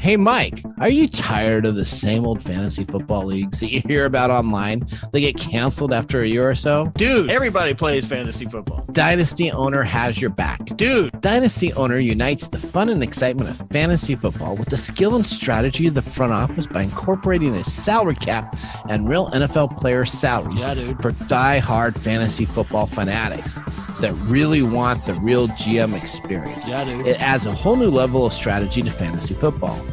Hey, Mike, are you tired of the same old fantasy football leagues that you hear about online? They get canceled after a year or so? Dude, everybody plays fantasy football. Dynasty Owner has your back. Dude, Dynasty Owner unites the fun and excitement of fantasy football with the skill and strategy of the front office by incorporating a salary cap and real NFL player salaries for die-hard fantasy football fanatics that really want the real GM experience. It adds a whole new level of strategy to fantasy football.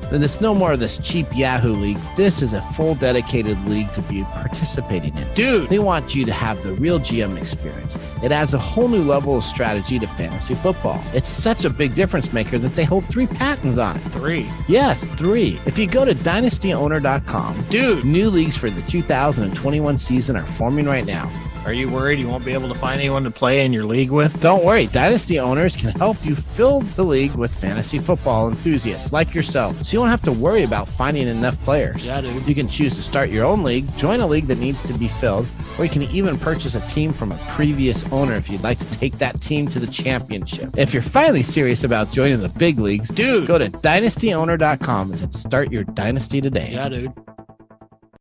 And it's no more of this cheap Yahoo league. This is a full dedicated league to be participating in. Dude, they want you to have the real GM experience. It adds a whole new level of strategy to fantasy football. It's such a big difference maker that they hold 3 patents on it. 3? Yes, 3. If you go to dynastyowner.com, dude, new leagues for the 2021 season are forming right now. Are you worried you won't be able to find anyone to play in your league with? Don't worry. Dynasty Owners can help you fill the league with fantasy football enthusiasts like yourself, so you don't have to worry about finding enough players. Yeah, dude. You can choose to start your own league, join a league that needs to be filled, or you can even purchase a team from a previous owner if you'd like to take that team to the championship. If you're finally serious about joining the big leagues, dude, go to dynastyowner.com and start your dynasty today. Yeah, dude.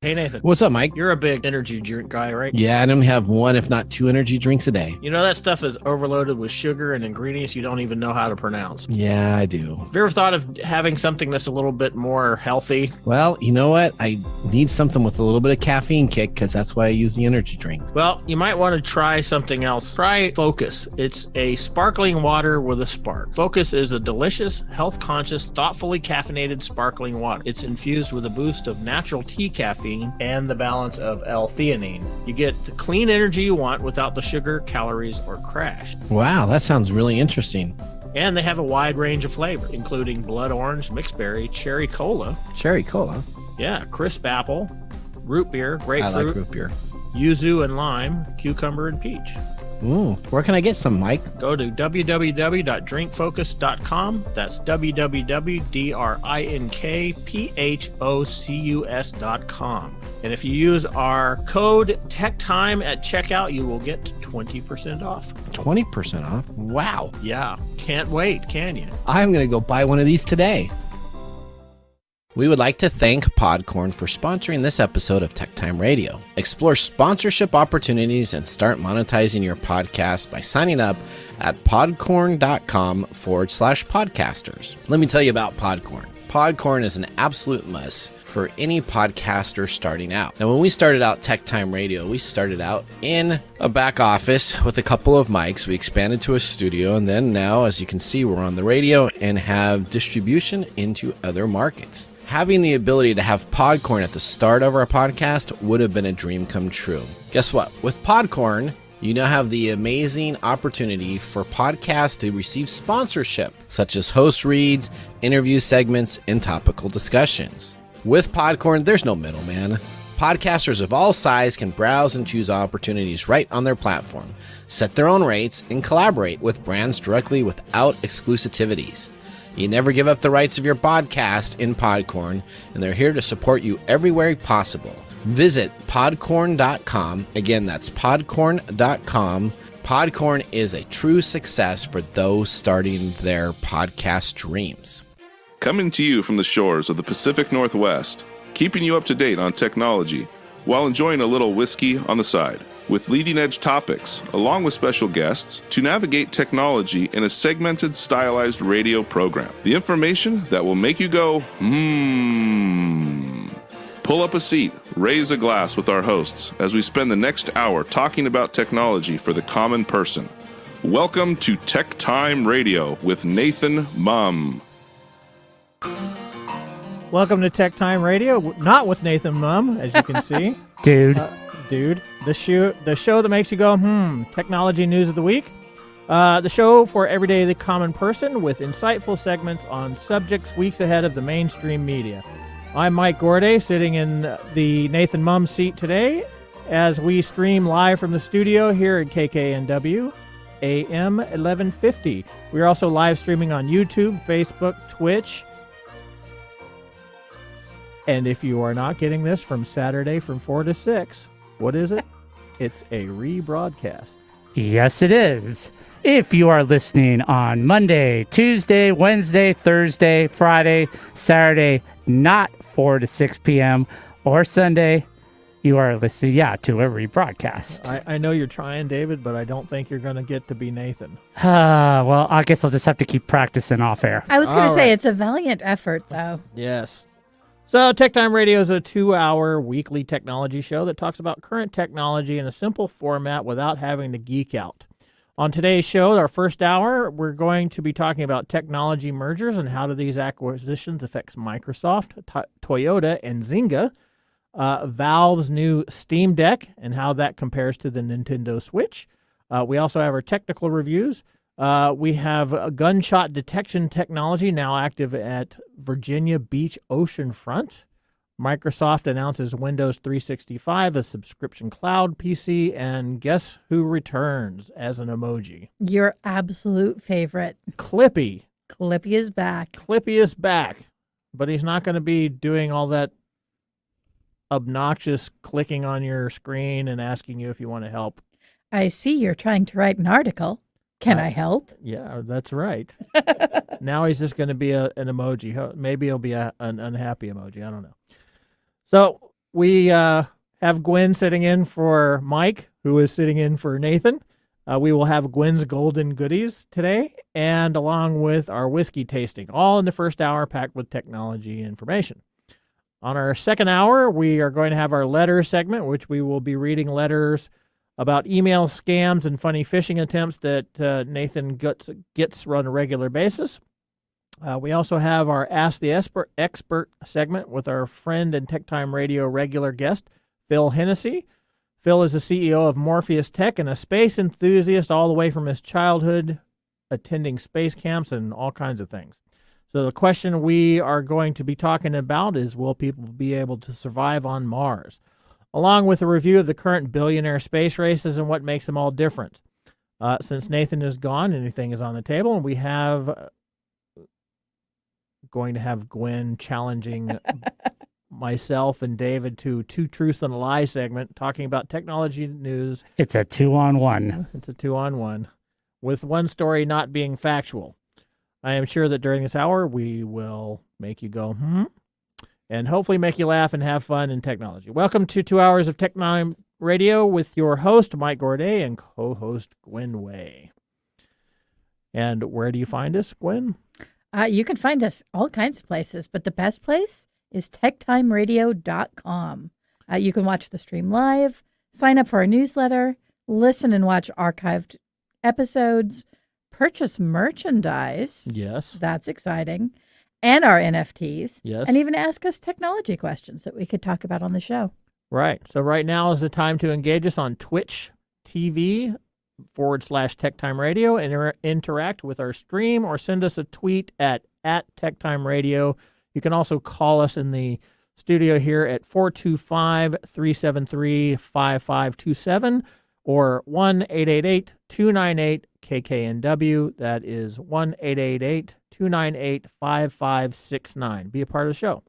Hey, Nathan. What's up, Mike? You're a big energy drink guy, right? Yeah, I only have 1, if not 2 energy drinks a day. You know that stuff is overloaded with sugar and ingredients you don't even know how to pronounce. Yeah, I do. Have you ever thought of having something that's a little bit more healthy? Well, you know what? I need something with a little bit of caffeine kick because that's why I use the energy drinks. Well, you might want to try something else. Try Focus. It's a sparkling water with a spark. Focus is a delicious, health-conscious, thoughtfully caffeinated sparkling water. It's infused with a boost of natural tea caffeine and the balance of L-theanine. You get the clean energy you want without the sugar, calories, or crash. Wow, that sounds really interesting. And they have a wide range of flavors, including blood orange, mixed berry, cherry cola. Cherry cola? Yeah, crisp apple, root beer, grapefruit. I like root beer. Yuzu and lime, cucumber and peach. Ooh, where can I get some, Mike? Go to www.drinkfocus.com. That's www.drinkfocus.com. And if you use our code TechTime at checkout, you will get 20% off. 20% off? Wow. Yeah. Can't wait, can you? I'm going to go buy one of these today. We would like to thank Podcorn for sponsoring this episode of TechTime Radio. Explore sponsorship opportunities and start monetizing your podcast by signing up at podcorn.com/podcasters. Let me tell you about Podcorn. Podcorn is an absolute must for any podcaster starting out. Now, when we started out TechTime Radio, we started out in a back office with a couple of mics. We expanded to a studio, and then now, as you can see, we're on the radio and have distribution into other markets. Having the ability to have Podcorn at the start of our podcast would have been a dream come true. Guess what? With Podcorn, you now have the amazing opportunity for podcasts to receive sponsorship, such as host reads, interview segments, and topical discussions. With Podcorn, there's no middleman. Podcasters of all sizes can browse and choose opportunities right on their platform, set their own rates, and collaborate with brands directly without exclusivities. You never give up the rights of your podcast in Podcorn, and they're here to support you everywhere possible. Visit podcorn.com. Again, that's podcorn.com. Podcorn is a true success for those starting their podcast dreams. Coming to you from the shores of the Pacific Northwest, keeping you up to date on technology while enjoying a little whiskey on the side, with leading-edge topics, along with special guests, to navigate technology in a segmented, stylized radio program. The information that will make you go, Pull up a seat, raise a glass with our hosts as we spend the next hour talking about technology for the common person. Welcome to TechTime Radio with Nathan Mumm. Welcome to TechTime Radio, not with Nathan Mumm, as you can see. Dude. The show that makes you go, technology news of the week. The show for everyday the common person with insightful segments on subjects weeks ahead of the mainstream media. I'm Mike Gorday, sitting in the Nathan Mumm seat today as we stream live from the studio here at KKNW, AM 1150. We're also live streaming on YouTube, Facebook, Twitch. And if you are not getting this from Saturday from 4 to 6, what is it? It's a rebroadcast. Yes, it is. If you are listening on Monday, Tuesday, Wednesday, Thursday, Friday, Saturday, not 4 to 6 p.m., or Sunday, you are listening, to a rebroadcast. I know you're trying, David, but I don't think you're going to get to be Nathan. Well, I guess I'll just have to keep practicing off air. I was going to All say right. it's a valiant effort, though. Yes. So TechTime Radio is a 2-hour weekly technology show that talks about current technology in a simple format without having to geek out. On today's show, our first hour, we're going to be talking about technology mergers and how do these acquisitions affect Microsoft, Toyota, and Zynga. Valve's new Steam Deck and how that compares to the Nintendo Switch. We also have our technical reviews. We have a gunshot detection technology now active at Virginia Beach Oceanfront. Microsoft announces Windows 365, a subscription cloud PC, and guess who returns as an emoji? Your absolute favorite. Clippy. Clippy is back. Clippy is back, but he's not going to be doing all that obnoxious clicking on your screen and asking you if you want to help. I see you're trying to write an article. Can I help? Yeah, that's right. Now he's just going to be an emoji. Maybe he'll be an unhappy emoji. I don't know. So we have Gwen sitting in for Mike, who is sitting in for Nathan. We will have Gwen's golden goodies today, and along with our whiskey tasting, all in the first hour packed with technology information. On our second hour, we are going to have our letter segment, which we will be reading letters about email scams and funny phishing attempts that Nathan gets on a regular basis. We also have our Ask the Expert segment with our friend and TechTime Radio regular guest, Phil Hennessy. Phil is the CEO of Morpheus Tech and a space enthusiast all the way from his childhood, attending space camps and all kinds of things. So the question we are going to be talking about is, will people be able to survive on Mars? Along with a review of the current billionaire space races and what makes them all different. Since Nathan is gone, anything is on the table, and we have going to have Gwen challenging myself and David to Two Truths and a Lie segment, talking about technology news. It's a 2-on-1. It's a 2-on-1, with one story not being factual. I am sure that during this hour, we will make you go, and hopefully make you laugh and have fun in technology. Welcome to 2 hours of TechTime Radio with your host, Mike Gourdet, and co-host Gwen Way. And where do you find us, Gwen? You can find us all kinds of places, but the best place is techtimeradio.com. You can watch the stream live, sign up for our newsletter, listen and watch archived episodes, purchase merchandise. Yes. That's exciting. And our NFTs. Yes. And even ask us technology questions that we could talk about on the show. Right. So right now is the time to engage us on Twitch TV /TechTime Radio and interact with our stream, or send us a tweet at TechTime Radio. You can also call us in the studio here at 425-373-5527 or 1-888-298-KKNW. That is 1-888-298-5569. Be a part of the show.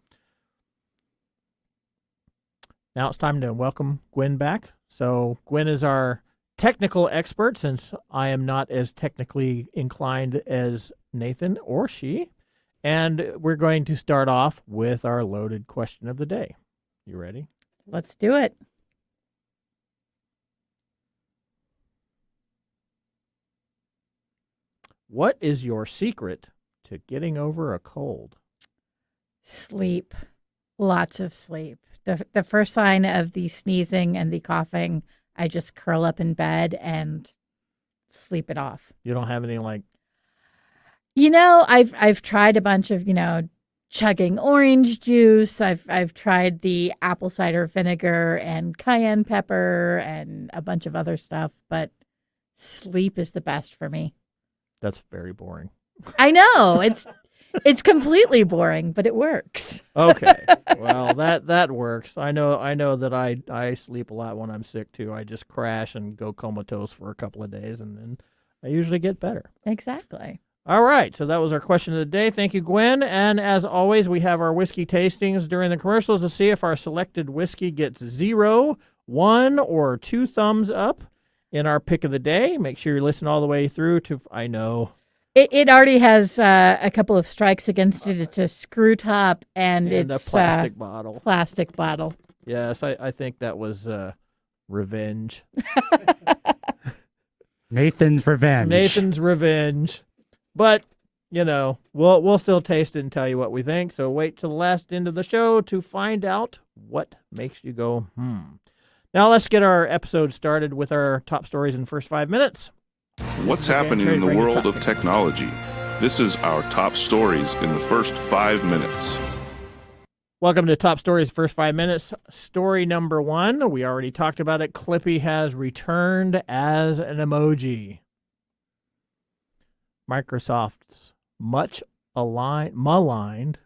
Now it's time to welcome Gwen back. So Gwen is our technical expert, since I am not as technically inclined as Nathan or she. And we're going to start off with our loaded question of the day. You ready? Let's do it. What is your secret to getting over a cold? Sleep. Lots of sleep. The first sign of the sneezing and the coughing, I just curl up in bed and sleep it off. You don't have any I've tried a bunch of, chugging orange juice. I've tried the apple cider vinegar and cayenne pepper and a bunch of other stuff, but sleep is the best for me. That's very boring. I know. It's completely boring, but it works. Okay. Well, that works. I know that I sleep a lot when I'm sick too. I just crash and go comatose for a couple of days, and then I usually get better. Exactly. All right. So that was our question of the day. Thank you, Gwen. And as always, we have our whiskey tastings during the commercials to see if our selected whiskey gets 0, 1, or 2 thumbs up. in our pick of the day. Make sure you listen all the way through to, I know. It already has a couple of strikes against it. It's a screw top and it's a plastic bottle. Plastic bottle. Yes, I think that was revenge. Nathan's revenge. Nathan's revenge. But, we'll still taste it and tell you what we think. So wait till the last end of the show to find out what makes you go, Now let's get our episode started with our top stories in the first 5 minutes. What's happening in the world of technology? This is our top stories in the first 5 minutes. Welcome to Top Stories First 5 Minutes. Story number 1, we already talked about it. Clippy has returned as an emoji. Microsoft's much maligned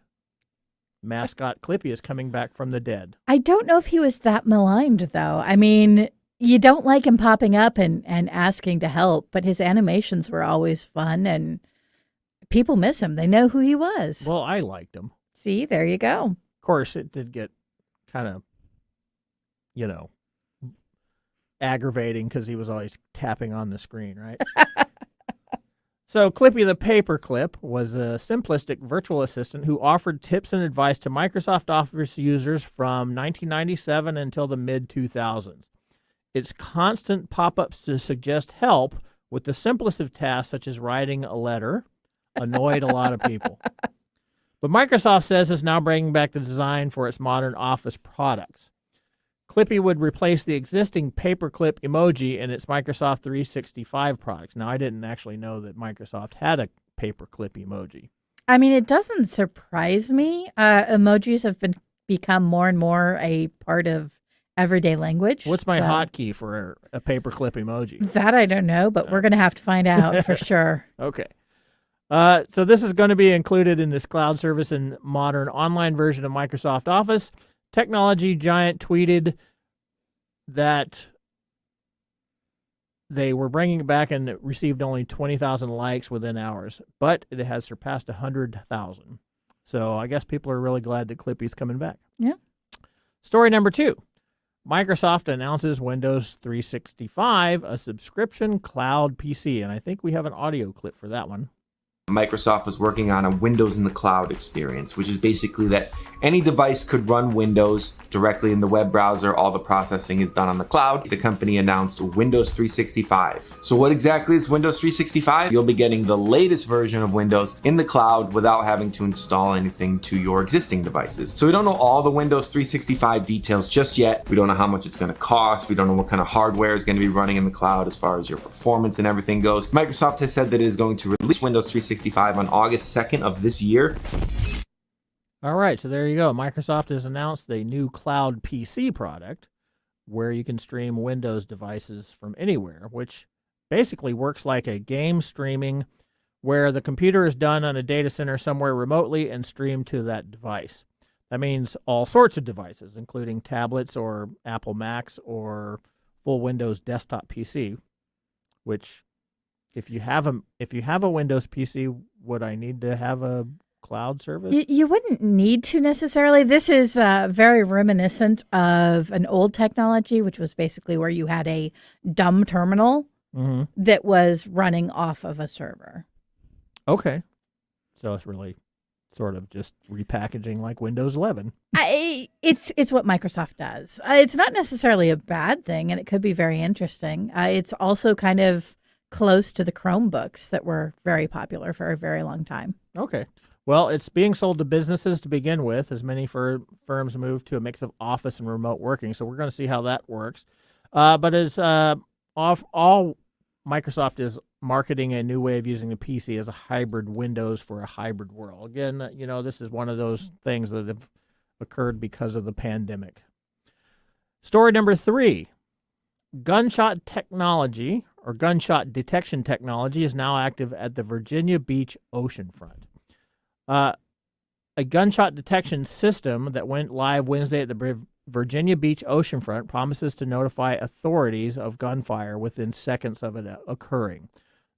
mascot Clippy is coming back from the dead. I don't know if he was that maligned, though. I mean, you don't like him popping up and asking to help, but his animations were always fun, and people miss him. They know who he was. Well, I liked him. See, there you go. Of course, it did get kind of, aggravating because he was always tapping on the screen, right? So Clippy the Paperclip was a simplistic virtual assistant who offered tips and advice to Microsoft Office users from 1997 until the mid-2000s. Its constant pop-ups to suggest help with the simplest of tasks, such as writing a letter, annoyed a lot of people. But Microsoft says it's now bringing back the design for its modern Office products. Clippy would replace the existing paperclip emoji in its Microsoft 365 products. Now, I didn't actually know that Microsoft had a paperclip emoji. I mean, it doesn't surprise me. Emojis have become more and more a part of everyday language. What's my hotkey for a paperclip emoji? That I don't know, but we're going to have to find out for sure. Okay. So this is going to be included in this cloud service and modern online version of Microsoft Office. Technology giant tweeted that they were bringing it back and it received only 20,000 likes within hours, but it has surpassed 100,000. So I guess people are really glad that Clippy's coming back. Yeah. Story number 2. Microsoft announces Windows 365, a subscription cloud PC. And I think we have an audio clip for that one. Microsoft was working on a Windows in the cloud experience, which is basically that any device could run Windows directly in the web browser. All the processing is done on the cloud. The company announced Windows 365. So what exactly is Windows 365? You'll be getting the latest version of Windows in the cloud without having to install anything to your existing devices. So we don't know all the Windows 365 details just yet. We don't know how much it's going to cost. We don't know what kind of hardware is going to be running in the cloud as far as your performance and everything goes. Microsoft has said that it is going to release Windows 365 on August 2nd of this year. All right, so there you go. Microsoft has announced a new cloud PC product where you can stream Windows devices from anywhere, which basically works like a game streaming where the computer is done on a data center somewhere remotely and streamed to that device. That means all sorts of devices, including tablets or Apple Macs or full Windows desktop PC, which if you have a Windows PC, would I need to have a cloud service? You wouldn't need to necessarily. This is very reminiscent of an old technology, which was basically where you had a dumb terminal that was running off of a server. Okay. So it's really sort of just repackaging like Windows 11. It's what Microsoft does. It's not necessarily a bad thing, and it could be very interesting. It's also kind of close to the Chromebooks that were very popular for a very long time. Okay. Well, it's being sold to businesses to begin with, as many firms move to a mix of office and remote working. So we're going to see how that works. But as all Microsoft is marketing a new way of using the PC as a hybrid Windows for a hybrid world. Again, this is one of those things that have occurred because of the pandemic. Story number 3. Gunshot technology, or gunshot detection technology, is now active at the Virginia Beach Oceanfront. A gunshot detection system that went live Wednesday at the Virginia Beach Oceanfront promises to notify authorities of gunfire within seconds of it occurring.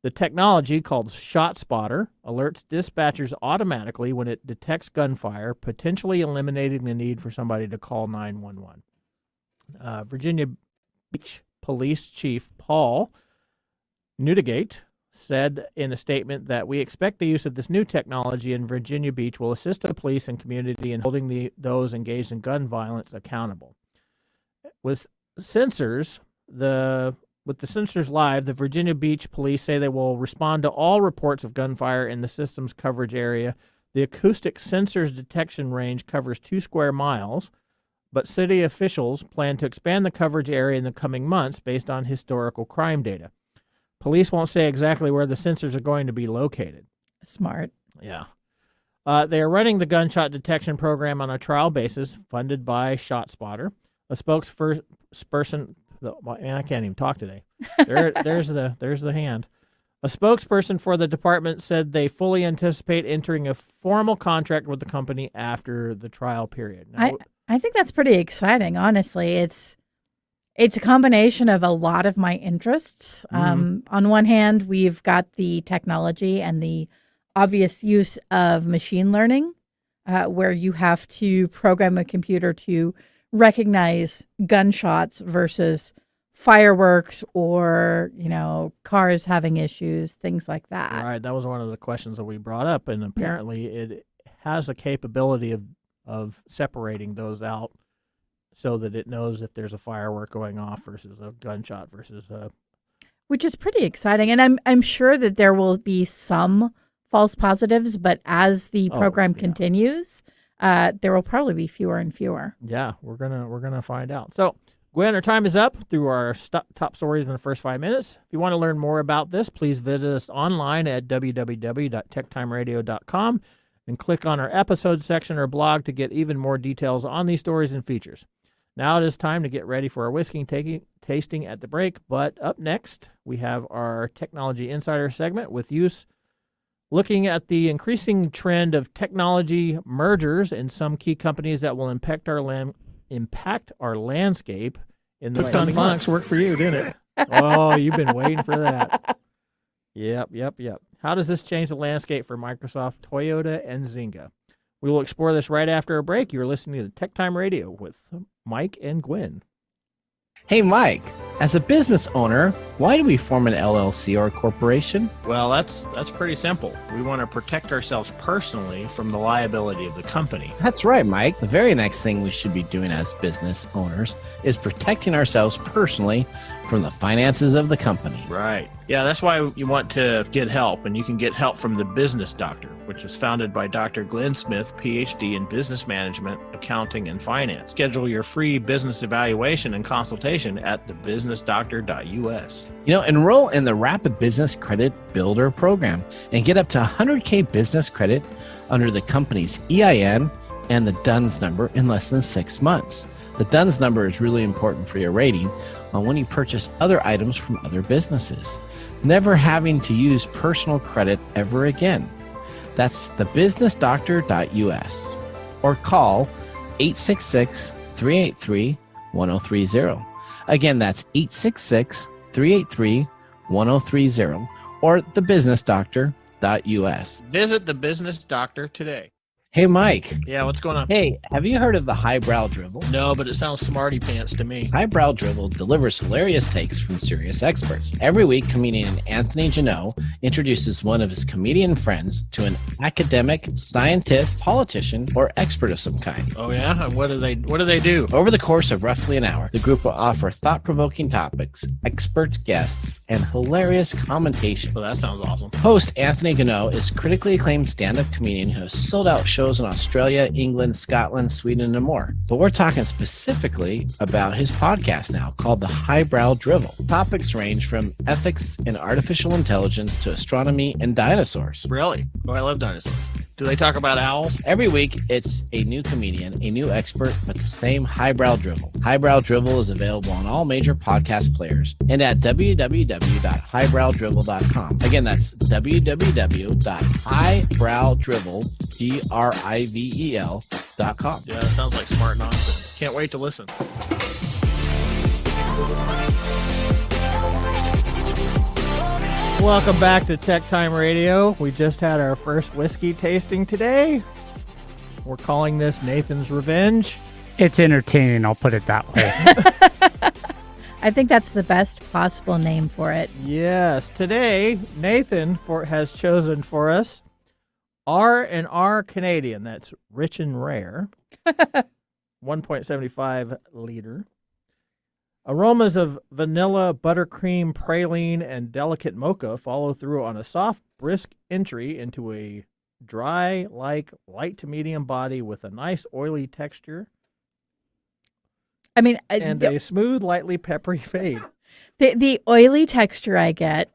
The technology, called ShotSpotter, alerts dispatchers automatically when it detects gunfire, potentially eliminating the need for somebody to call 911. Virginia Beach Police Chief Paul Newdigate said in a statement that we expect the use of this new technology in Virginia Beach will assist the police and community in holding those engaged in gun violence accountable. With the sensors live, the Virginia Beach police say they will respond to all reports of gunfire in the system's coverage area. The acoustic sensors detection range covers 2 square miles, but city officials plan to expand the coverage area in the coming months based on historical crime data. Police won't say exactly where the sensors are going to be located. Smart. Yeah. They are running the gunshot detection program on a trial basis funded by ShotSpotter. A spokesperson, man, I can't even talk today. There's the hand. A spokesperson for the department said they fully anticipate entering a formal contract with the company after the trial period. Now, I think that's pretty exciting, honestly. It's a combination of a lot of my interests. On one hand, we've got the technology and the obvious use of machine learning, where you have to program a computer to recognize gunshots versus fireworks or, cars having issues, things like that. Right. That was one of the questions that we brought up, and apparently it has a capability of separating those out so that it knows if there's a firework going off versus a gunshot versus a... Which is pretty exciting. And I'm sure that there will be some false positives, but as the program continues, there will probably be fewer and fewer. Yeah, we're gonna find out. So, Gwen, our time is up through our top stories in the first 5 minutes. If you want to learn more about this, please visit us online at www.techtimeradio.com and click on our episodes section or blog to get even more details on these stories and features. Now it is time to get ready for our whiskey tasting at the break, but up next, we have our Technology Insider segment with use looking at the increasing trend of technology mergers in some key companies that will impact our landscape in the Hooked on coming months. Phonics worked for you, didn't it? Oh, you've been waiting for that. Yep. How does this change the landscape for Microsoft, Toyota, and Zynga? We will explore this right after a break. You're listening to TechTime Radio with Mike and Gwen. Hey, Mike, as a business owner, why do we form an LLC or a corporation? Well, that's pretty simple. We want to protect ourselves personally from the liability of the company. That's right, Mike. The very next thing we should be doing as business owners is protecting ourselves personally from the finances of the company. Right. Yeah, that's why you want to get help, and you can get help from The Business Doctor, which was founded by Dr. Glenn Smith, PhD in Business Management, Accounting, and Finance. Schedule your free business evaluation and consultation at thebusinessdoctor.us. Enroll in the Rapid Business Credit Builder program and get up to 100K business credit under the company's EIN and the DUNS number in less than 6 months. The DUNS number is really important for your rating on when you purchase other items from other businesses, never having to use personal credit ever again. That's thebusinessdoctor.us or call 866-383-1030. Again, that's 866-383-1030 or thebusinessdoctor.us. Visit The Business Doctor today. Hey, Mike. Yeah, what's going on? Hey, have you heard of the Highbrow Drivel? No, but it sounds smarty pants to me. Highbrow Drivel delivers hilarious takes from serious experts. Every week, comedian Anthony Janot introduces one of his comedian friends to an academic, scientist, politician, or expert of some kind. Oh yeah? And what do they do? Over the course of roughly an hour, the group will offer thought-provoking topics, expert guests, and hilarious commentation. Well, that sounds awesome. Host Anthony Janot is critically acclaimed stand-up comedian who has sold out shows in Australia, England, Scotland, Sweden, and more. But we're talking specifically about his podcast now called The Highbrow Drivel. Topics range from ethics and artificial intelligence to astronomy and dinosaurs. Really? Oh, I love dinosaurs. Do they talk about owls? Every week, it's a new comedian, a new expert, but the same Highbrow Drivel. Highbrow Drivel is available on all major podcast players and at www.highbrowdrivel.com. Again, that's www.highbrowdrivel.com. Yeah, that sounds like smart nonsense. Can't wait to listen. Welcome back to Tech Time Radio. We just had our first whiskey tasting today. We're calling this Nathan's Revenge. It's entertaining, I'll put it that way. I think that's the best possible name for it. Yes. Today, Nathan has chosen for us R&R Canadian. That's rich and rare. 1.75 liter. Aromas of vanilla, buttercream, praline, and delicate mocha follow through on a soft, brisk entry into a dry, light to medium body with a nice oily texture. I mean, and a smooth, lightly peppery fade. The oily texture I get,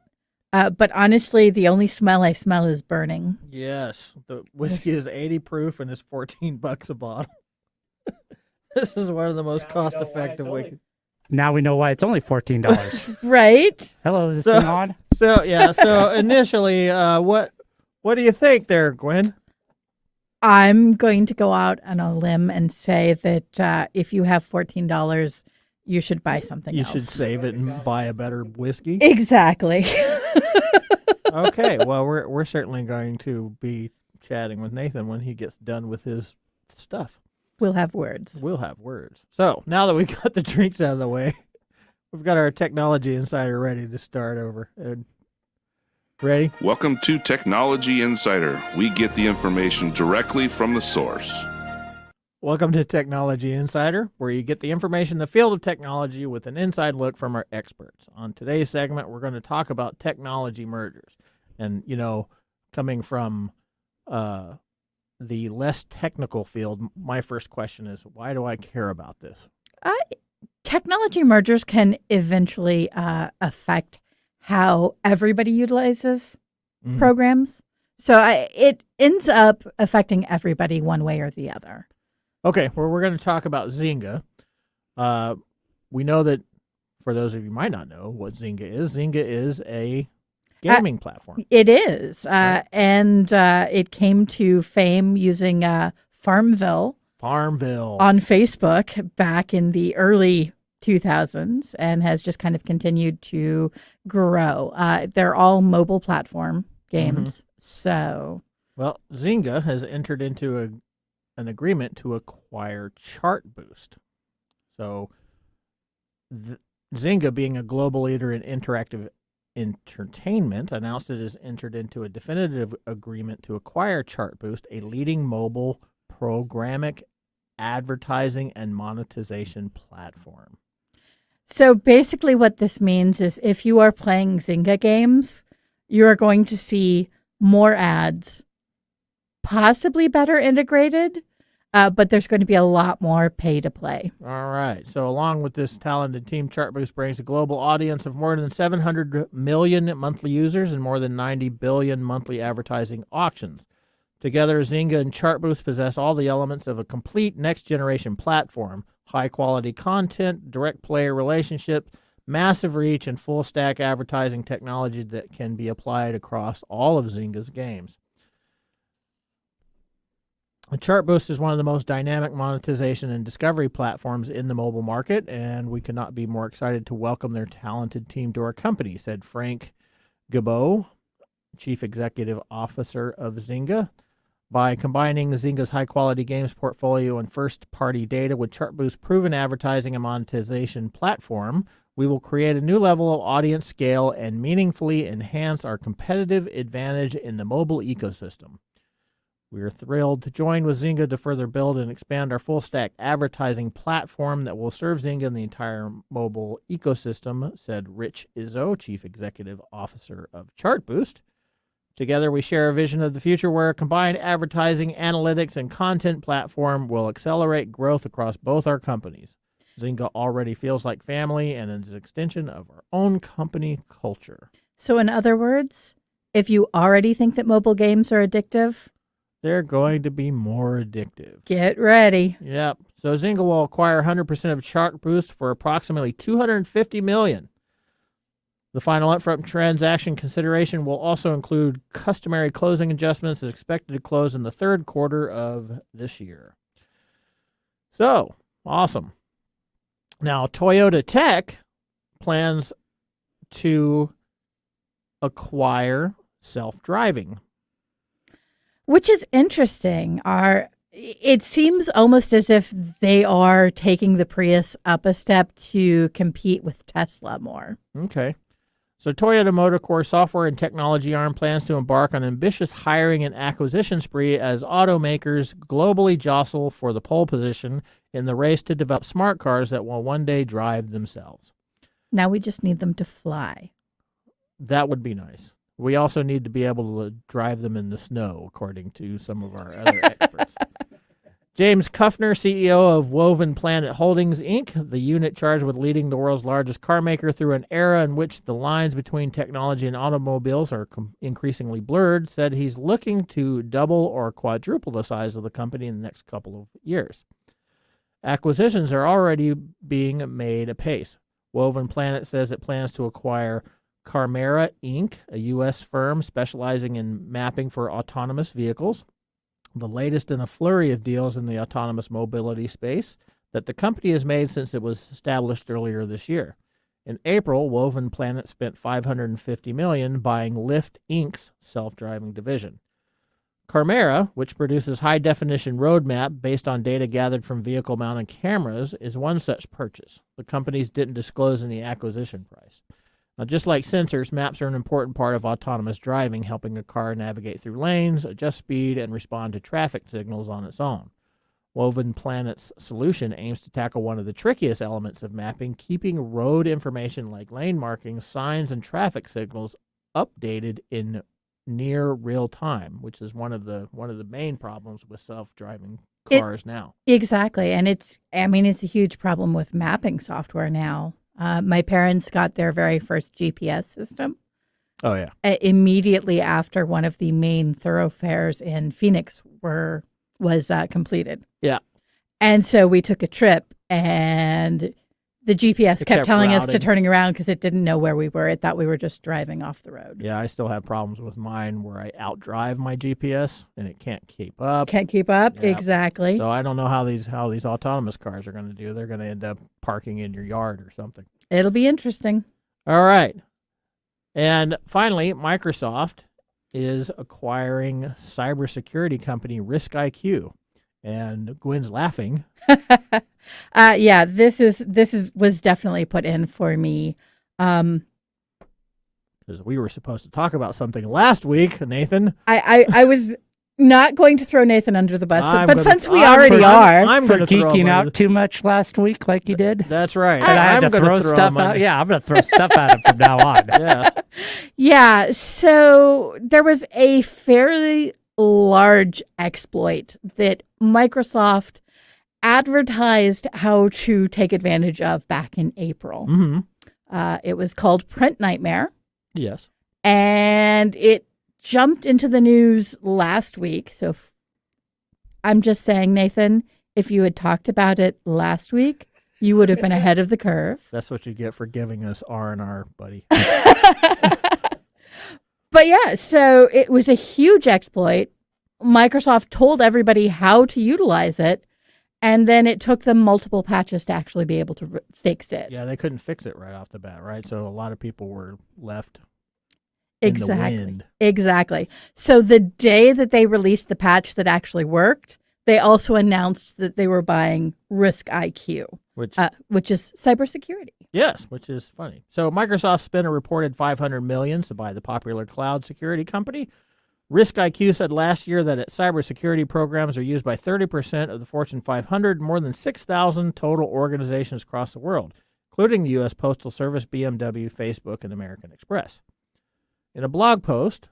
but honestly, the only smell I smell is burning. Yes, the whiskey is 80 proof and is $14 a bottle. This is one of the most cost-effective whiskeys. Now we know why it's only $14. Right? Hello, is this thing on? So initially, what do you think there, Gwen? I'm going to go out on a limb and say that if you have $14, you should buy something else. You should save it and buy a better whiskey. Exactly. Okay, well, we're certainly going to be chatting with Nathan when he gets done with his stuff. We'll have words. So now that we got the drinks out of the way, we've got our technology insider ready to start over. Ready? Welcome to Technology Insider. We get the information directly from the source. Welcome to Technology Insider, where you get the information in the field of technology with an inside look from our experts. On today's segment, we're going to talk about technology mergers. And, coming from the less technical field, my first question is, why do I care about this? Technology mergers can eventually affect how everybody utilizes programs. So it ends up affecting everybody one way or the other. Okay, well, we're going to talk about Zynga. We know that, for those of you who might not know what Zynga is a gaming platform. It is. And it came to fame using Farmville on Facebook back in the early 2000s and has just kind of continued to grow. They're all mobile platform games. So, well, Zynga has entered into an agreement to acquire Chartboost. So, Zynga, being a global leader in interactive entertainment, announced it has entered into a definitive agreement to acquire Chartboost, a leading mobile programmatic advertising and monetization platform. So basically what this means is if you are playing Zynga games, you are going to see more ads, possibly better integrated, but there's going to be a lot more pay to play. All right. So along with this talented team, Chartboost brings a global audience of more than 700 million monthly users and more than 90 billion monthly advertising auctions. Together, Zynga and Chartboost possess all the elements of a complete next-generation platform: high-quality content, direct player relationship, massive reach, and full-stack advertising technology that can be applied across all of Zynga's games. Chartboost is one of the most dynamic monetization and discovery platforms in the mobile market, and we could not be more excited to welcome their talented team to our company, said Frank Gibeau, Chief Executive Officer of Zynga. By combining Zynga's high-quality games portfolio and first-party data with Chartboost's proven advertising and monetization platform, we will create a new level of audience scale and meaningfully enhance our competitive advantage in the mobile ecosystem. We are thrilled to join with Zynga to further build and expand our full-stack advertising platform that will serve Zynga and the entire mobile ecosystem, said Rich Izzo, Chief Executive Officer of Chartboost. Together, we share a vision of the future where a combined advertising, analytics, and content platform will accelerate growth across both our companies. Zynga already feels like family and is an extension of our own company culture. So in other words, if you already think that mobile games are addictive, they're going to be more addictive. Get ready. Yep. So Zynga will acquire 100% of Chartboost for approximately $250 million. The final upfront transaction consideration will also include customary closing adjustments that's expected to close in the third quarter of this year. So, awesome. Now, Toyota Tech plans to acquire self-driving. Which is interesting. It seems almost as if they are taking the Prius up a step to compete with Tesla more. Okay. So Toyota Motor Core software and technology arm plans to embark on an ambitious hiring and acquisition spree as automakers globally jostle for the pole position in the race to develop smart cars that will one day drive themselves. Now we just need them to fly. That would be nice. We also need to be able to drive them in the snow, according to some of our other experts. James Kuffner, CEO of Woven Planet Holdings, Inc., the unit charged with leading the world's largest car maker through an era in which the lines between technology and automobiles are increasingly blurred, said he's looking to double or quadruple the size of the company in the next couple of years. Acquisitions are already being made apace. Woven Planet says it plans to acquire Carmera, Inc., a U.S. firm specializing in mapping for autonomous vehicles, the latest in a flurry of deals in the autonomous mobility space that the company has made since it was established earlier this year. In April, Woven Planet spent $550 million buying Lyft, Inc.'s self-driving division. Carmera, which produces high-definition roadmap based on data gathered from vehicle-mounted cameras, is one such purchase. The companies didn't disclose any acquisition price. Now, just like sensors, maps are an important part of autonomous driving, helping a car navigate through lanes, adjust speed, and respond to traffic signals on its own. Woven Planet's solution aims to tackle one of the trickiest elements of mapping, keeping road information like lane markings, signs, and traffic signals updated in near real time, which is one of the main problems with self-driving cars now. Exactly, and it's a huge problem with mapping software now. My parents got their very first GPS system. Oh, yeah. Immediately after one of the main thoroughfares in Phoenix was completed. Yeah. And so we took a trip, and the GPS kept telling us to turning around because it didn't know where we were. It thought we were just driving off the road. Yeah, I still have problems with mine where I outdrive my GPS and it can't keep up. Can't keep up, Yeah. exactly. So I don't know how these autonomous cars are going to do. They're going to end up parking in your yard or something. It'll be interesting. All right. And finally, Microsoft is acquiring cybersecurity company Risk IQ. And Gwen's laughing. Yeah, this was definitely put in for me. Because we were supposed to talk about something last week, Nathan. I was not going to throw Nathan under the bus, but since we I'm already are. I'm For gonna throw geeking him out under too much last week like you did. That's right. And I had to gonna throw stuff him out. under- Yeah, I'm going to throw stuff at him from now on. Yeah. Yeah, so there was a fairly large exploit that Microsoft advertised how to take advantage of back in April. Mm-hmm. It was called Print Nightmare, Yes. and it jumped into the news last week. So I'm just saying, Nathan, if you had talked about it last week, you would have been ahead of the curve. That's what you get for giving us R&R, buddy. But yeah, so it was a huge exploit. Microsoft told everybody how to utilize it, and then it took them multiple patches to actually be able to fix it. Yeah, they couldn't fix it right off the bat, right? So a lot of people were left in the wind. Exactly. So the day that they released the patch that actually worked, they also announced that they were buying Risk IQ, which is cybersecurity. Yes, which is funny. So Microsoft spent a reported $500 million to buy the popular cloud security company. Risk IQ said last year that its cybersecurity programs are used by 30% of the Fortune 500, more than 6,000 total organizations across the world, including the U.S. Postal Service, BMW, Facebook, and American Express. In a blog post,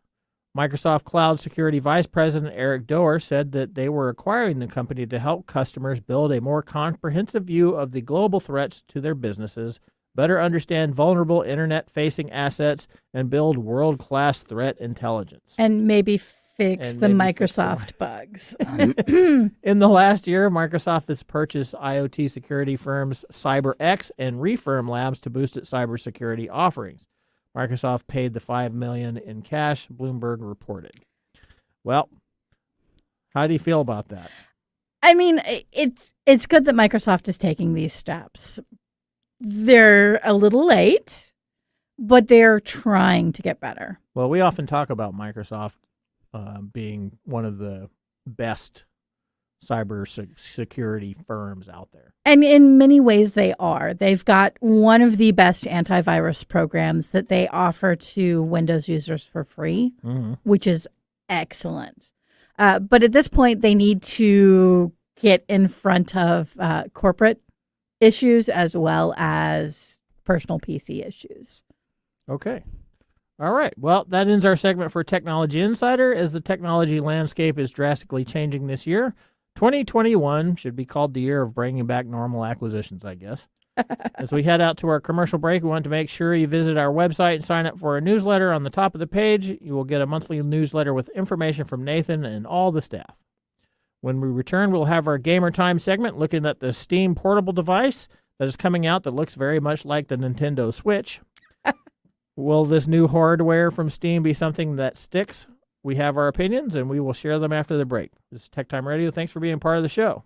Microsoft Cloud Security Vice President Eric Doerr said that they were acquiring the company to help customers build a more comprehensive view of the global threats to their businesses, better understand vulnerable internet-facing assets, and build world-class threat intelligence. And maybe fix the Microsoft bugs. In the last year, Microsoft has purchased IoT security firms CyberX and Refirm Labs to boost its cybersecurity offerings. Microsoft paid the $5 million in cash, Bloomberg reported. Well, how do you feel about that? I mean, it's good that Microsoft is taking these steps. They're a little late, but they're trying to get better. Well, we often talk about Microsoft being one of the best security firms out there. And in many ways they are. They've got one of the best antivirus programs that they offer to Windows users for free, which is excellent. But at this point, they need to get in front of corporate issues as well as personal PC issues. Okay. All right. Well, that ends our segment for Technology Insider. As the technology landscape is drastically changing this year, 2021 should be called the year of bringing back normal acquisitions, I guess. As we head out to our commercial break, we want to make sure you visit our website and sign up for our newsletter. On the top of the page, you will get a monthly newsletter with information from Nathan and all the staff. When we return, we'll have our Gamer Time segment looking at the Steam portable device that is coming out that looks very much like the Nintendo Switch. Will this new hardware from Steam be something that sticks? We have our opinions, and we will share them after the break. This is Tech Time Radio. Thanks for being part of the show.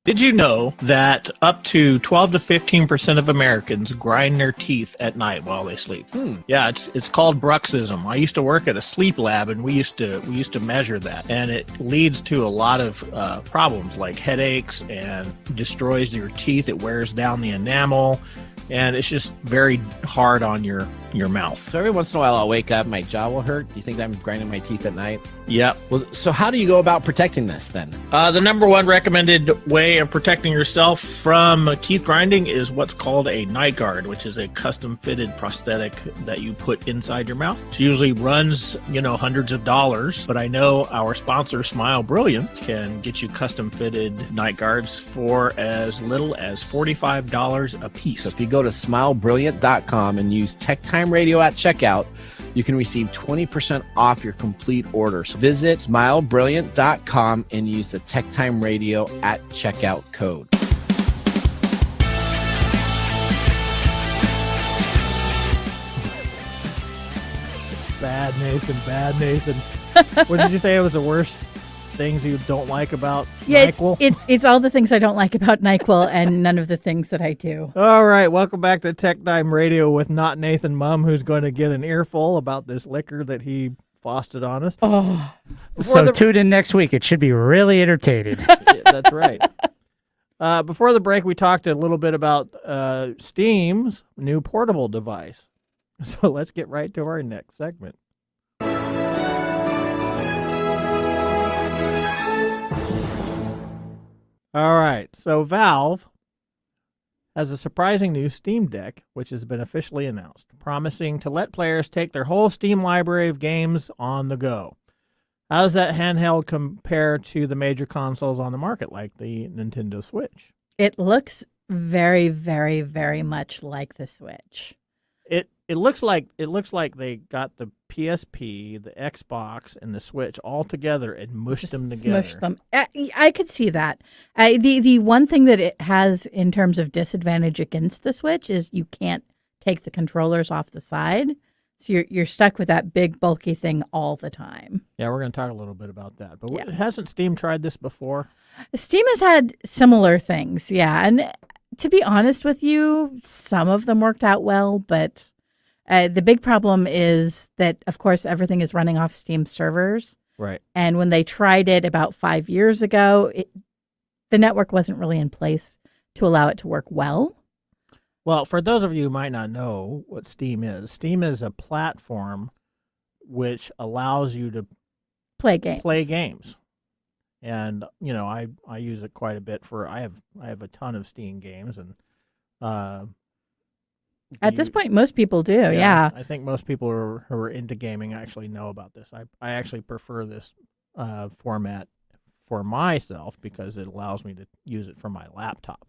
Did you know that up to 12 to 15% of Americans grind their teeth at night while they sleep? Yeah, it's called bruxism. I used to work at a sleep lab, and we used to measure that, and it leads to a lot of problems like headaches and destroys your teeth. It wears down the enamel, and it's just very hard on your mouth. So every once in a while I'll wake up, my jaw will hurt. Do you think that I'm grinding my teeth at night? Yep. Well, so how do you go about protecting this then? The number one recommended way of protecting yourself from teeth grinding is what's called a night guard, which is a custom fitted prosthetic that you put inside your mouth. It usually runs, hundreds of dollars, but I know our sponsor, Smile Brilliant, can get you custom fitted night guards for as little as $45 a piece. So if you go to smilebrilliant.com and use TechTime Radio at checkout, you can receive 20% off your complete order. So visit smilebrilliant.com and use the TechTime Radio at checkout code. Bad Nathan. What did you say was the worst things you don't like about NyQuil? It's all the things I don't like about NyQuil and none of the things that I do. All right, welcome back to Tech Time Radio with not Nathan Mumm, who's going to get an earful about this liquor that he foisted on us. Oh, So tune in next week. It should be really entertaining. Yeah, that's right. Before the break, we talked a little bit about Steam's new portable device. So let's get right to our next segment. All right, so Valve has a surprising new Steam Deck, which has been officially announced, promising to let players take their whole Steam library of games on the go. How does that handheld compare to the major consoles on the market, like the Nintendo Switch? it looks very, very, very much like the Switch. It looks like they got the PSP, the Xbox, and the Switch all together and mushed them together. Smushed them. I could see that. The one thing that it has in terms of disadvantage against the Switch is you can't take the controllers off the side, so you're stuck with that big bulky thing all the time. Yeah, we're going to talk a little bit about that. But hasn't Steam tried this before? Steam has had similar things, yeah. And to be honest with you, some of them worked out well, but the big problem is that, of course, everything is running off Steam servers. Right. And when they tried it about 5 years ago, the network wasn't really in place to allow it to work well. Well, for those of you who might not know what Steam is a platform which allows you to play games. And, I use it quite a bit I have a ton of Steam games, and at this point, most people do, yeah. I think most people who are into gaming actually know about this. I actually prefer this format for myself because it allows me to use it from my laptop.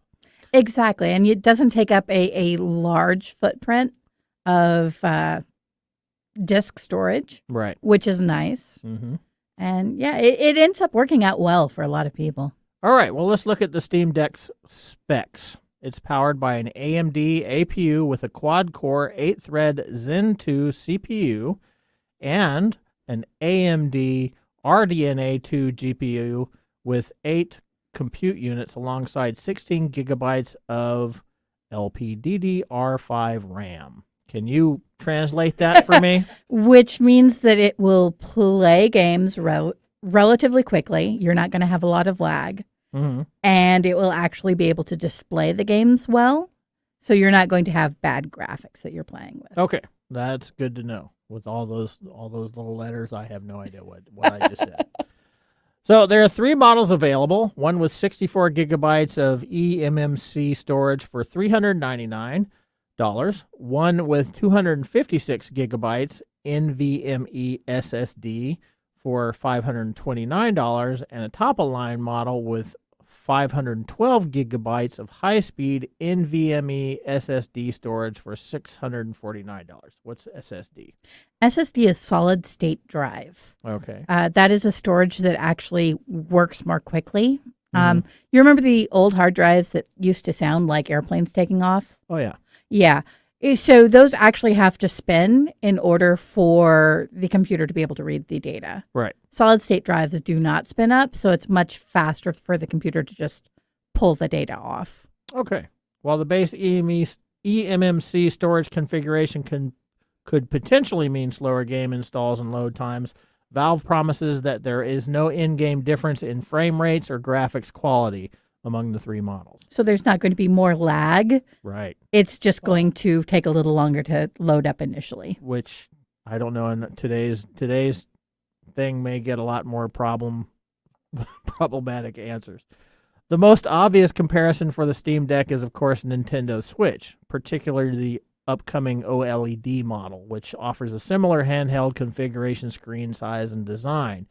Exactly, and it doesn't take up a large footprint of disk storage, right? Which is nice. Mm-hmm. And yeah, it ends up working out well for a lot of people. All right, well, let's look at the Steam Deck's specs. It's powered by an AMD APU with a quad-core 8-thread Zen 2 CPU and an AMD RDNA 2 GPU with 8 compute units alongside 16 gigabytes of LPDDR5 RAM. Can you translate that for me? Which means that it will play games relatively quickly. You're not going to have a lot of lag. Mm-hmm. And it will actually be able to display the games well. So you're not going to have bad graphics that you're playing with. Okay, that's good to know. With all those little letters, I have no idea what I just said. So there are 3 models available, one with 64 gigabytes of eMMC storage for $399, one with 256 gigabytes NVMe SSD for $529, and a top-of-line model with 512 gigabytes of high-speed NVMe SSD storage for $649. What's SSD? SSD is solid state drive. Okay. That is a storage that actually works more quickly. You remember the old hard drives that used to sound like airplanes taking off? Oh, yeah. Yeah. So those actually have to spin in order for the computer to be able to read the data. Right. Solid state drives do not spin up, so it's much faster for the computer to just pull the data off. Okay. While the base eMMC storage configuration could potentially mean slower game installs and load times, Valve promises that there is no in-game difference in frame rates or graphics quality among the 3 models. So there's not going to be more lag. Right. It's just going to take a little longer to load up initially. Which I don't know. In today's thing may get a lot more problematic answers. The most obvious comparison for the Steam Deck is, of course, Nintendo Switch, particularly the upcoming OLED model, which offers a similar handheld configuration, screen size, and design.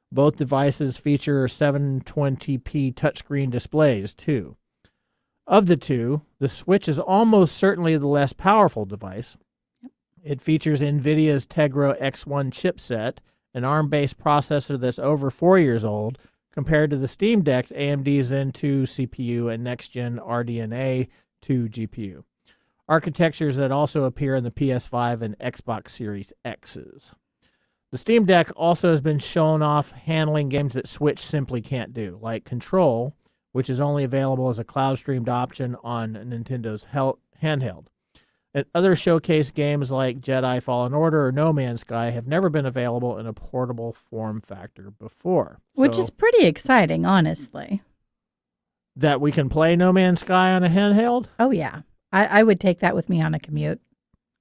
Both devices feature 720p touchscreen displays, too. Of the two, the Switch is almost certainly the less powerful device. It features NVIDIA's Tegra X1 chipset, an ARM-based processor that's over 4 years old, compared to the Steam Deck's AMD Zen 2 CPU and next-gen RDNA 2 GPU. Architectures that also appear in the PS5 and Xbox Series X's. The Steam Deck also has been shown off handling games that Switch simply can't do, like Control, which is only available as a cloud-streamed option on Nintendo's handheld. And other showcase games like Jedi Fallen Order or No Man's Sky have never been available in a portable form factor before. Which is pretty exciting, honestly. That we can play No Man's Sky on a handheld? Oh, yeah. I would take that with me on a commute.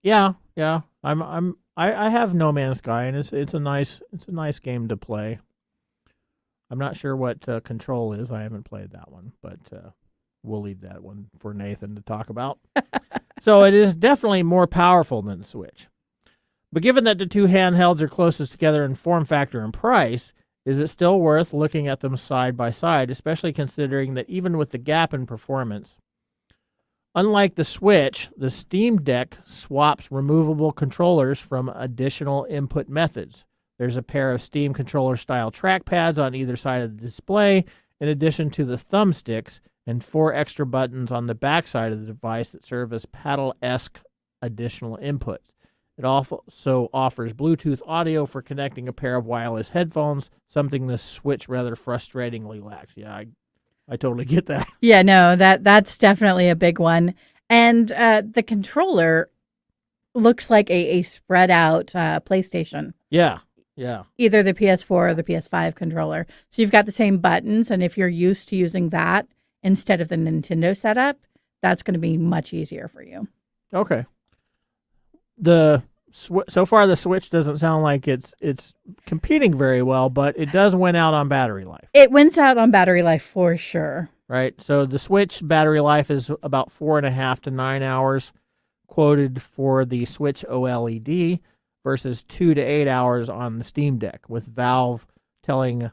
Yeah. I have No Man's Sky, and it's a nice game to play. I'm not sure what Control is. I haven't played that one, but we'll leave that one for Nathan to talk about. So it is definitely more powerful than the Switch. But given that the two handhelds are closest together in form factor and price, is it still worth looking at them side by side, especially considering that even with the gap in performance, unlike the Switch, the Steam Deck swaps removable controllers from additional input methods. There's a pair of Steam controller-style trackpads on either side of the display, in addition to the thumbsticks, and 4 extra buttons on the backside of the device that serve as paddle-esque additional inputs. It also offers Bluetooth audio for connecting a pair of wireless headphones, something the Switch rather frustratingly lacks. Yeah, I totally get that. Yeah, no, that's definitely a big one. And the controller looks like a spread out PlayStation. Yeah. Either the PS4 or the PS5 controller. So you've got the same buttons, and if you're used to using that instead of the Nintendo setup, that's going to be much easier for you. Okay. So far the Switch doesn't sound like it's competing very well, but it does win out on battery life. It wins out on battery life for sure. Right. So the Switch battery life is about 4.5 to 9 hours, quoted for the Switch OLED, versus 2 to 8 hours on the Steam Deck, with Valve telling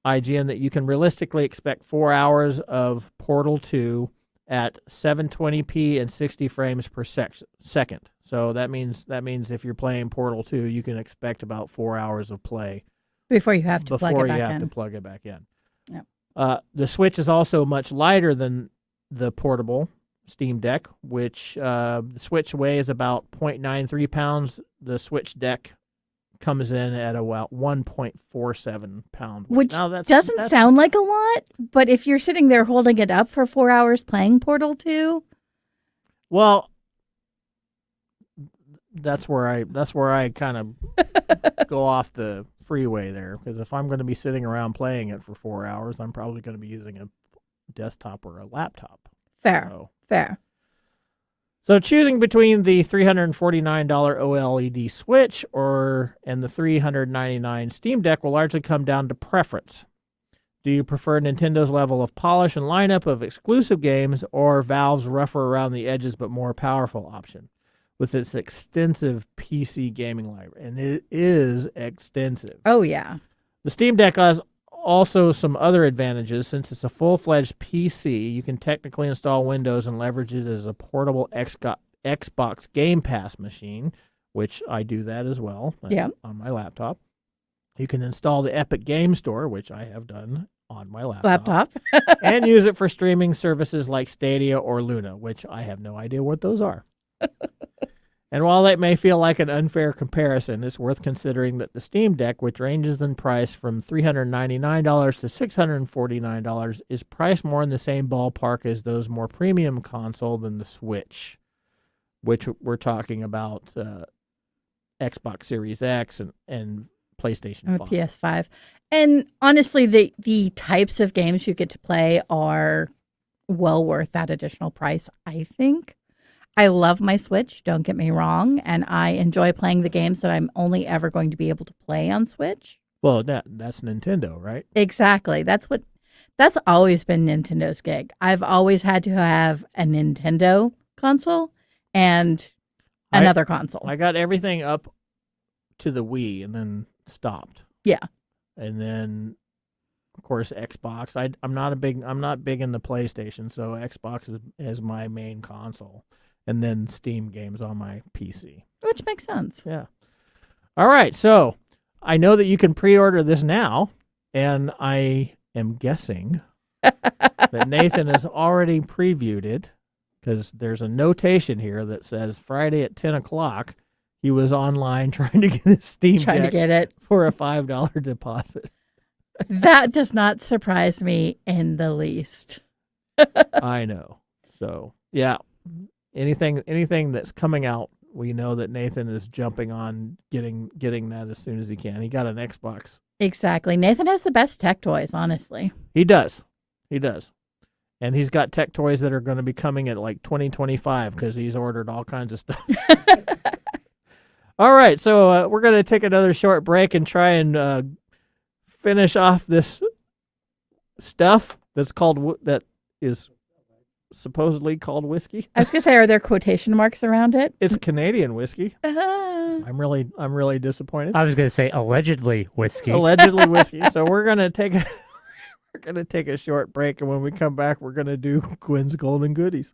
IGN that you can realistically expect 4 hours of Portal 2 at 720p and 60 frames per second. So that means if you're playing Portal 2, you can expect about 4 hours of play before you have to plug it back in. Yep. The Switch is also much lighter than the portable Steam Deck, which the Switch weighs about 0.93 pounds. The Switch Deck comes in at about 1.47 pounds. Which doesn't sound like a lot, but if you're sitting there holding it up for 4 hours playing Portal 2. Well, that's where I kind of go off the freeway there, because if I'm going to be sitting around playing it for 4 hours, I'm probably going to be using a desktop or a laptop. Fair. So choosing between the $349 OLED Switch and the $399 Steam Deck will largely come down to preference. Do you prefer Nintendo's level of polish and lineup of exclusive games, or Valve's rougher around the edges but more powerful option with its extensive PC gaming library? And it is extensive. Oh, yeah. The Steam Deck has also some other advantages. Since it's a full-fledged PC, you can technically install Windows and leverage it as a portable Xbox Game Pass machine, which I do that as well on my laptop. You can install the Epic Game Store, which I have done on my laptop. And use it for streaming services like Stadia or Luna, which I have no idea what those are. And while that may feel like an unfair comparison, it's worth considering that the Steam Deck, which ranges in price from $399 to $649, is priced more in the same ballpark as those more premium console than the Switch, which we're talking about Xbox Series X and PlayStation 5. PS5. And honestly, the types of games you get to play are well worth that additional price, I think. I love my Switch, don't get me wrong, and I enjoy playing the games that I'm only ever going to be able to play on Switch. Well, that's Nintendo, right? Exactly. That's always been Nintendo's gig. I've always had to have a Nintendo console and another console. I got everything up to the Wii and then stopped. Yeah. And then, of course, Xbox. I'm not big in the PlayStation, so Xbox is my main console. And then Steam games on my PC. Which makes sense. Yeah. All right. So I know that you can pre-order this now, and I am guessing that Nathan has already previewed it, because there's a notation here that says Friday at 10 o'clock, he was online trying to get his Steam Deck for a $5 deposit. That does not surprise me in the least. I know. So, yeah. Anything that's coming out, we know that Nathan is jumping on getting that as soon as he can. He got an Xbox. Exactly. Nathan has the best tech toys, honestly. He does. And he's got tech toys that are going to be coming at like 2025 because he's ordered all kinds of stuff. All right, so we're going to take another short break and try and finish off this stuff that is supposedly called whiskey. I was gonna say, are there quotation marks around it? It's Canadian whiskey. I'm really disappointed. I was gonna say allegedly whiskey. Allegedly whiskey. So we're gonna take a short break, and when we come back, we're gonna do GWEN's Golden Goodies.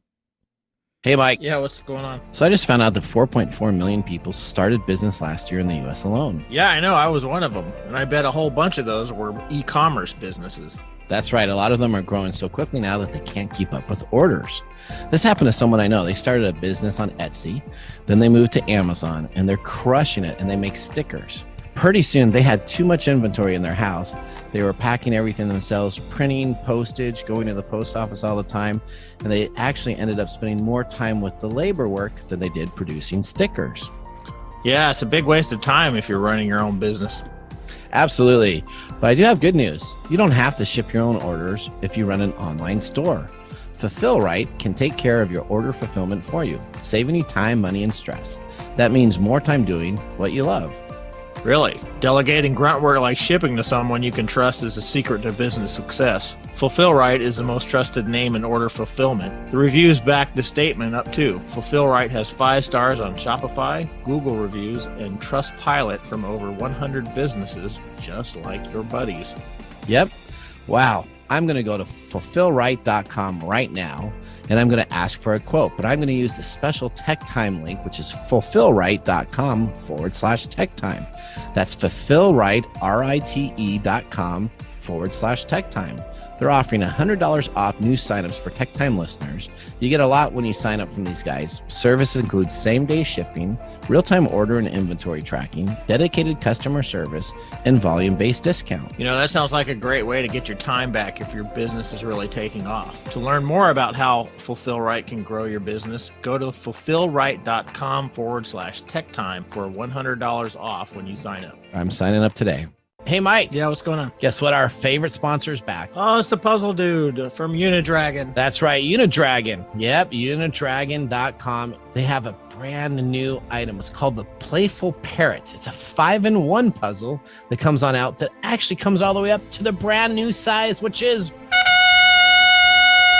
Hey, Mike. Yeah, what's going on? So I just found out that 4.4 million people started business last year in the U.S. alone. Yeah, I know. I was one of them. And I bet a whole bunch of those were e-commerce businesses. That's right. A lot of them are growing so quickly now that they can't keep up with orders. This happened to someone I know. They started a business on Etsy. Then they moved to Amazon, and they're crushing it, and they make stickers. Pretty soon, they had too much inventory in their house. They were packing everything themselves, printing, postage, going to the post office all the time, and they actually ended up spending more time with the labor work than they did producing stickers. Yeah, it's a big waste of time if you're running your own business. Absolutely. But I do have good news. You don't have to ship your own orders if you run an online store. Fulfill Right can take care of your order fulfillment for you, saving you time, money, and stress. That means more time doing what you love. Really? Delegating grunt work like shipping to someone you can trust is the secret to business success. Fulfill Right is the most trusted name in order fulfillment. The reviews back the statement up too. Fulfill Right has 5 stars on Shopify, Google reviews, and Trustpilot from over 100 businesses, just like your buddies. Yep. Wow. I'm going to go to fulfillright.com right now, and I'm going to ask for a quote, but I'm going to use the special TechTime link, which is fulfillright.com/TechTime. That's fulfillright.com/TechTime. They're offering $100 off new signups for Tech Time listeners. You get a lot when you sign up from these guys. Service includes same-day shipping, real-time order and inventory tracking, dedicated customer service, and volume-based discount. You know, that sounds like a great way to get your time back if your business is really taking off. To learn more about how Fulfill Right can grow your business, go to fulfillright.com/techtime for $100 off when you sign up. I'm signing up today. Hey, Mike. Yeah, what's going on? Guess what? Our favorite sponsor's back. Oh, it's the puzzle dude from Unidragon. That's right, Unidragon. Yep, unidragon.com. They have a brand new item. It's called the Playful Parrot. It's a 5-in-1 puzzle that comes on out that actually comes all the way up to the brand new size, which is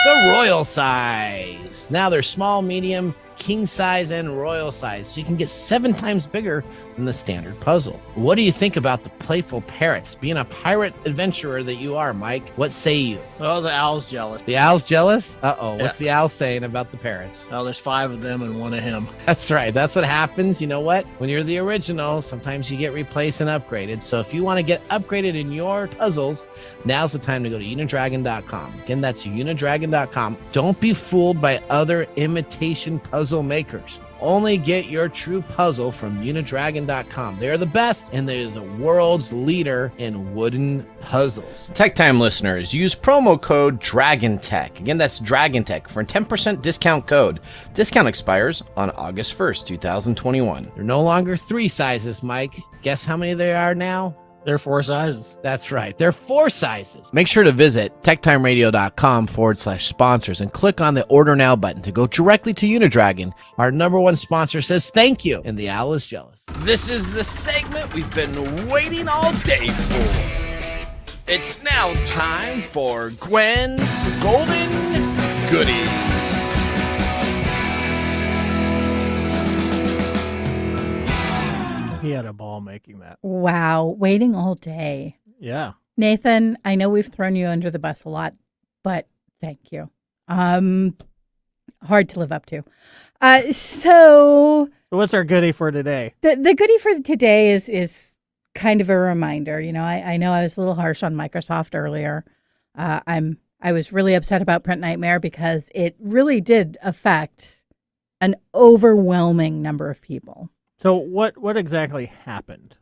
the royal size. Now they're small, medium, king size, and royal size, so you can get 7 times bigger than the standard puzzle. What do you think about the Playful Parrots? Being a pirate adventurer that you are, Mike, what say you? Oh, the owl's jealous. The owl's jealous? Uh-oh, Yeah. What's the owl saying about the parrots? Oh, there's 5 of them and 1 of him. That's right. That's what happens. You know what? When you're the original, sometimes you get replaced and upgraded. So if you want to get upgraded in your puzzles, now's the time to go to unidragon.com. Again, that's unidragon.com. Don't be fooled by other imitation puzzle makers. Only get your true puzzle from unidragon.com. They're the best, and they're the world's leader in wooden puzzles. Tech Time listeners, use promo code DRAGONTECH. Again, that's DRAGONTECH for a 10% discount code. Discount expires on August 1st, 2021. They're no longer 3 sizes, Mike. Guess how many there are now? They're 4 sizes. That's right. They're 4 sizes. Make sure to visit techtimeradio.com/sponsors and click on the Order Now button to go directly to Unidragon. Our #1 sponsor says thank you, and the owl is jealous. This is the segment we've been waiting all day for. It's now time for Gwen's Golden Goodie. He had a ball making that. Wow, waiting all day. Yeah. Nathan, I know we've thrown you under the bus a lot, but thank you. Hard to live up to. So what's our goodie for today? the goodie for today is kind of a reminder. You know, I know I was a little harsh on Microsoft earlier. I was really upset about Print Nightmare because it really did affect an overwhelming number of people. So what exactly happened?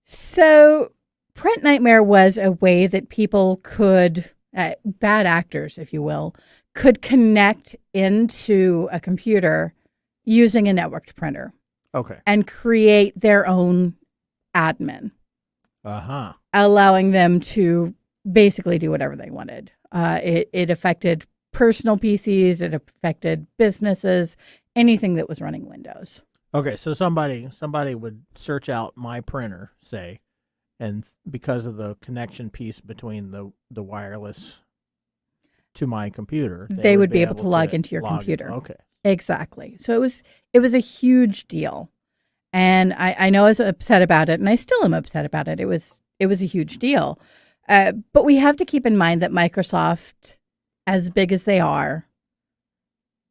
So Print Nightmare was a way that people could, bad actors, if you will, could connect into a computer using a networked printer. Okay. And create their own admin. Uh-huh. Allowing them to basically do whatever they wanted. It affected personal PCs. It affected businesses, anything that was running Windows. Okay, so somebody would search out my printer, say, and because of the connection piece between the wireless to my computer, they would be able to log into your computer. Okay. Exactly. So it was a huge deal. And I know I was upset about it, and I still am upset about it. It was a huge deal. But we have to keep in mind that Microsoft, as big as they are,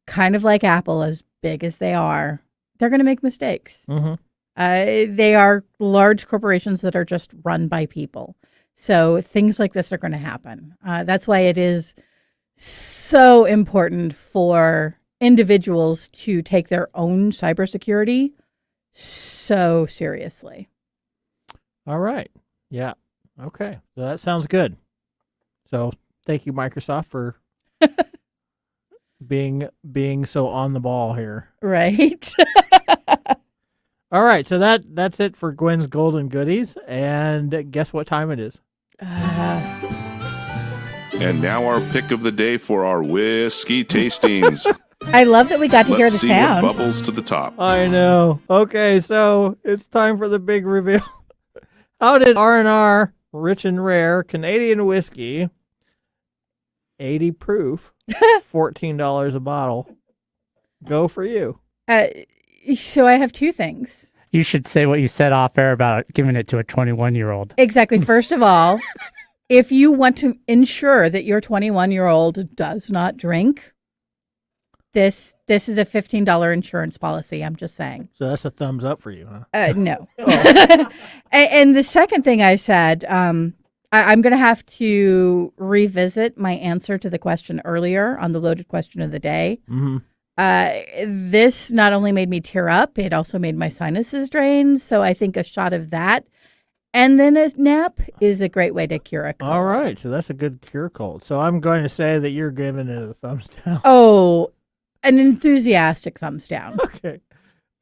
kind of like Apple, as big as they are, they're going to make mistakes. Mm-hmm. They are large corporations that are just run by people. So things like this are going to happen. That's why it is so important for individuals to take their own cybersecurity so seriously. All right. Yeah. Okay. So that sounds good. So thank you, Microsoft, for being so on the ball here. Right. All right. So that's it for Gwen's Golden Goodies. And guess what time it is? And now our pick of the day for our whiskey tastings. I love that we got to hear the Let's see sound. what bubbles to the top. I know. Okay, so it's time for the big reveal. How did R&R Rich and Rare Canadian whiskey, 80 proof, $14 a bottle, go for you? So I have 2 things. You should say what you said off air about giving it to a 21-year-old. Exactly. First of all, if you want to ensure that your 21-year-old does not drink, this is a $15 insurance policy. I'm just saying. So that's a thumbs up for you, huh? No. And the second thing I said, I'm going to have to revisit my answer to the question earlier on the loaded question of the day. Mm-hmm. This not only made me tear up, it also made my sinuses drain. So I think a shot of that and then a nap is a great way to cure a cold. All right. So that's a good cure cold. So I'm going to say that you're giving it a thumbs down. Oh, an enthusiastic thumbs down. Okay.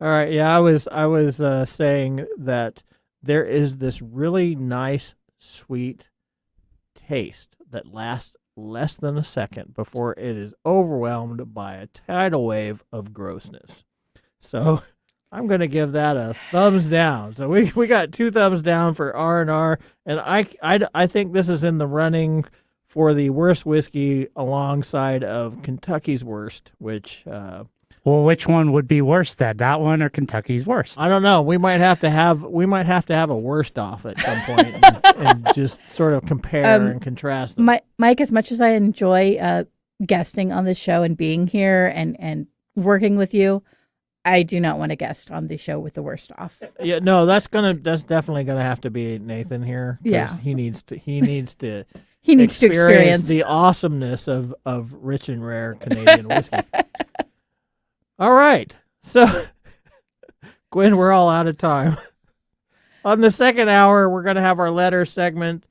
All right. Yeah, I was saying that there is this really nice, sweet taste that lasts less than a second before it is overwhelmed by a tidal wave of grossness. So I'm going to give that a thumbs down. So we got 2 thumbs down for R&R, and I think this is in the running for the worst whiskey alongside of Kentucky's Worst, which Well, which one would be worse then? That one or Kentucky's Worst? I don't know. We might have to have a worst off at some point and just sort of compare and contrast them. Mike, as much as I enjoy guesting on the show and being here and working with you, I do not want to guest on the show with the worst off. Yeah, no, that's definitely gonna have to be Nathan here. Yeah, he needs to experience the awesomeness of rich and rare Canadian whiskey. All right, so Gwen, we're all out of time. On the second hour, we're gonna have our letter segment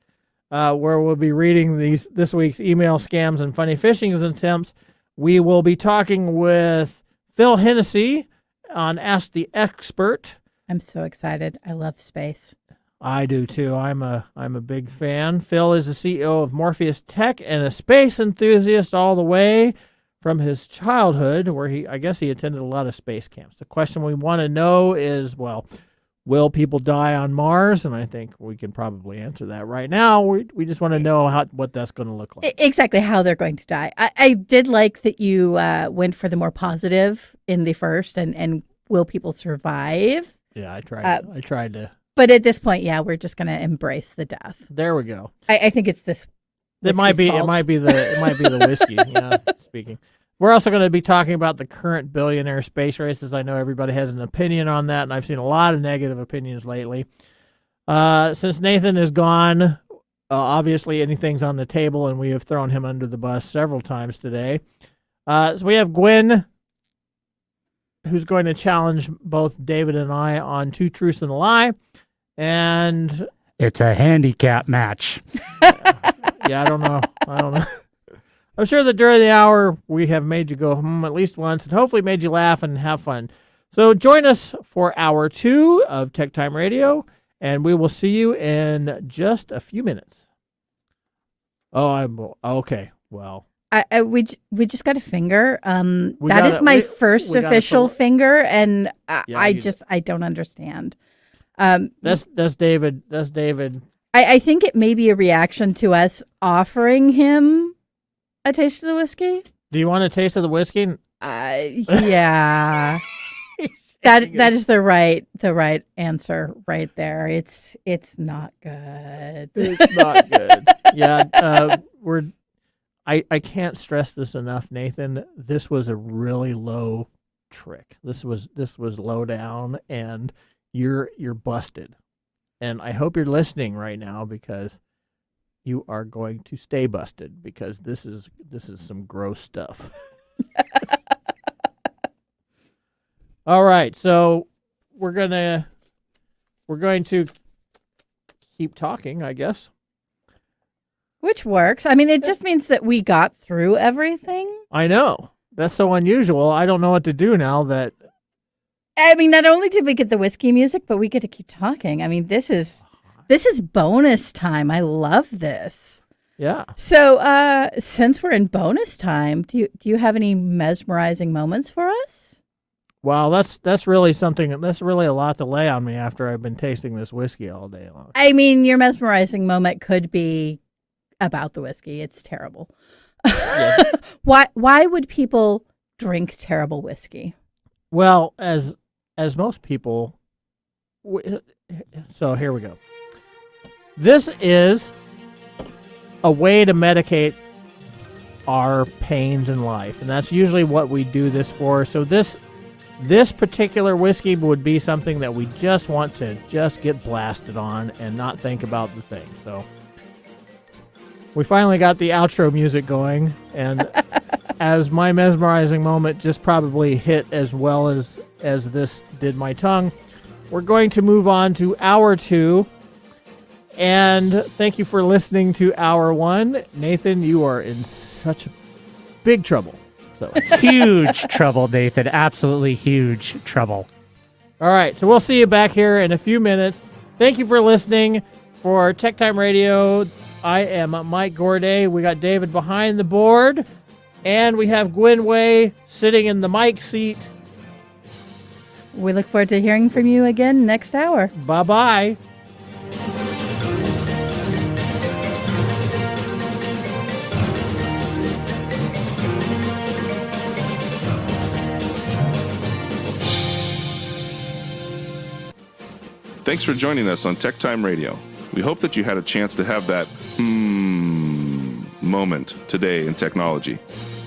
where we'll be reading this week's email scams and funny phishing attempts. We will be talking with Phil Hennessy on Ask the Expert. I'm so excited. I love space. I do too. I'm a big fan. Phil is the CEO of Morpheus Tech and a space enthusiast all the way from his childhood, where I guess he attended a lot of space camps. The question we want to know is, well, will people die on Mars? And I think we can probably answer that right now. We just want to know what that's going to look like. Exactly how they're going to die. I did like that you went for the more positive in the first, and will people survive? Yeah, I tried to. But at this point, yeah, we're just going to embrace the death. There we go. I think it's this. It might be the whiskey. Yeah, speaking. We're also going to be talking about the current billionaire space races. I know everybody has an opinion on that, and I've seen a lot of negative opinions lately. Since Nathan is gone, obviously anything's on the table, and we have thrown him under the bus several times today. So we have Gwen, who's going to challenge both David and I on 2 truths and a lie, and it's a handicap match. Yeah, I don't know. I'm sure that during the hour we have made you go at least once, and hopefully made you laugh and have fun. So join us for hour 2 of TechTime Radio, and we will see you in just a few minutes. Oh, I'm okay. Well, we just got a finger. That is my first official finger, and I don't understand. That's David. That's David. I think it may be a reaction to us offering him a taste of the whiskey. Do you want a taste of the whiskey? Yeah. that is the right answer right there. It's not good. It's not good. Yeah, I can't stress this enough, Nathan. This was a really low trick. This was low down, and you're busted. And I hope you're listening right now, because you are going to stay busted, because this is some gross stuff. All right, so we're going to keep talking, I guess. Which works. I mean, it just means that we got through everything. I know. That's so unusual. I don't know what to do now that... I mean, not only did we get the whiskey music, but we get to keep talking. I mean, this is bonus time. I love this. Yeah. So, since we're in bonus time, do you have any mesmerizing moments for us? Wow, that's really something. That's really a lot to lay on me after I've been tasting this whiskey all day long. I mean, your mesmerizing moment could be about the whiskey. It's terrible. Yeah. Why would people drink terrible whiskey? Well, as most people, so here we go. This is a way to medicate our pains in life, and that's usually what we do this for. So this particular whiskey would be something that we just want to just get blasted on and not think about the thing. So We finally got the outro music going, and as my mesmerizing moment just probably hit as well as this did my tongue, we're going to move on to hour 2. And thank you for listening to hour 1. Nathan, you are in such big trouble. So Huge trouble, Nathan. Absolutely huge trouble. all right, so we'll see you back here in a few minutes. Thank you for listening. For Tech Time Radio, I am Mike Gourday. We got David behind the board, and we have Gwen Way sitting in the mic seat. We look forward to hearing from you again next hour. Bye-bye. Thanks for joining us on Tech Time Radio. We hope that you had a chance to have that moment today in technology.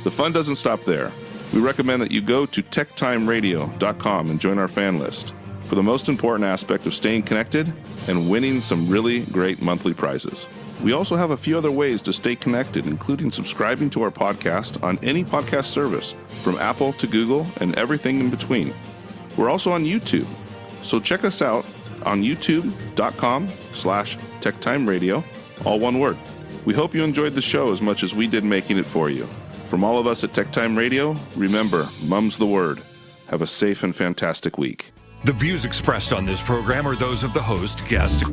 The fun doesn't stop there. We recommend that you go to techtimeradio.com and join our fan list for the most important aspect of staying connected and winning some really great monthly prizes. We also have a few other ways to stay connected, including subscribing to our podcast on any podcast service, from Apple to Google and everything in between. We're also on YouTube, so check us out on youtube.com/techtimeradio, all one word. We hope you enjoyed the show as much as we did making it for you. From all of us at Tech Time Radio, remember, mum's the word. Have a safe and fantastic week. The views expressed on this program are those of the host, guest,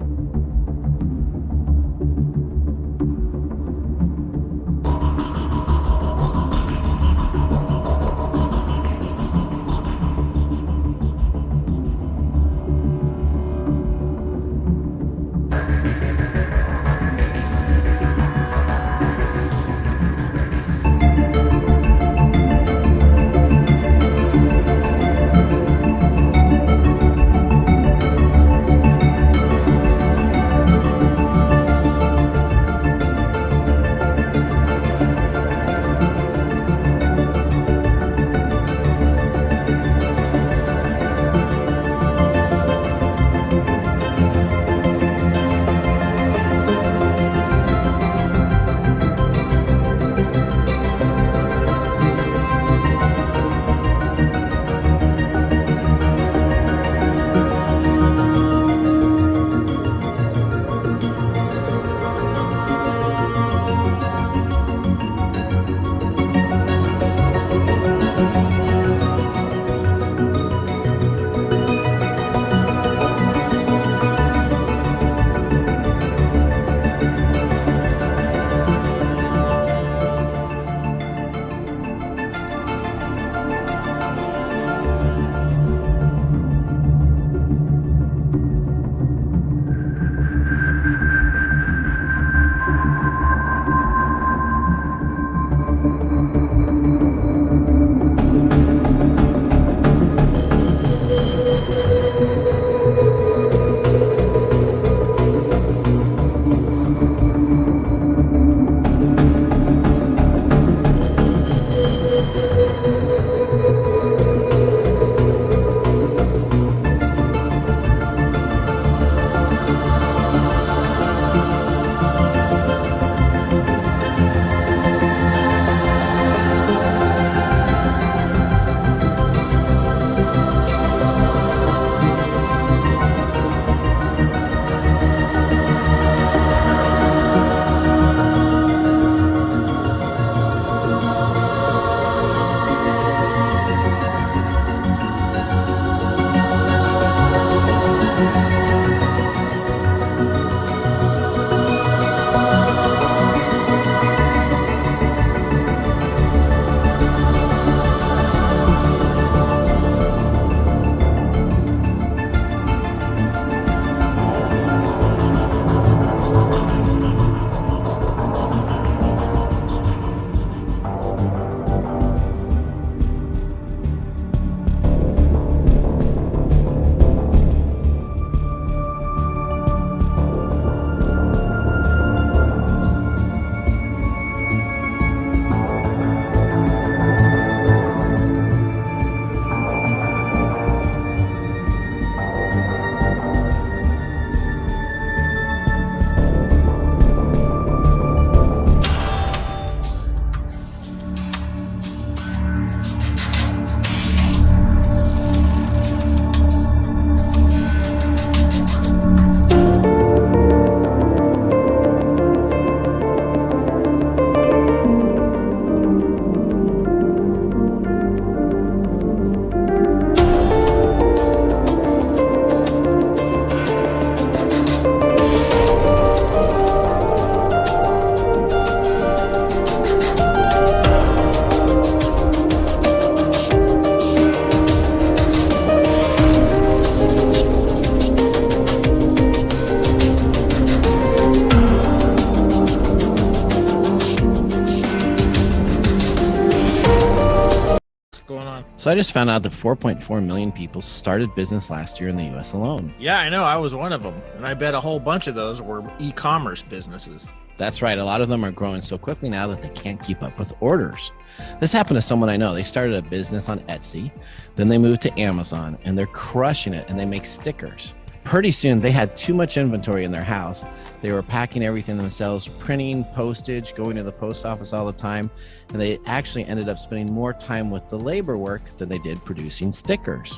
on. So I just found out that 4.4 million people started business last year in the U.S. alone. Yeah, I know. I was one of them. And I bet a whole bunch of those were e-commerce businesses. That's right. A lot of them are growing so quickly now that they can't keep up with orders. This happened to someone I know. They started a business on Etsy, then they moved to Amazon, and they're crushing it, and they make stickers. Pretty soon, they had too much inventory in their house. They were packing everything themselves, printing postage, going to the post office all the time, and they actually ended up spending more time with the labor work than they did producing stickers.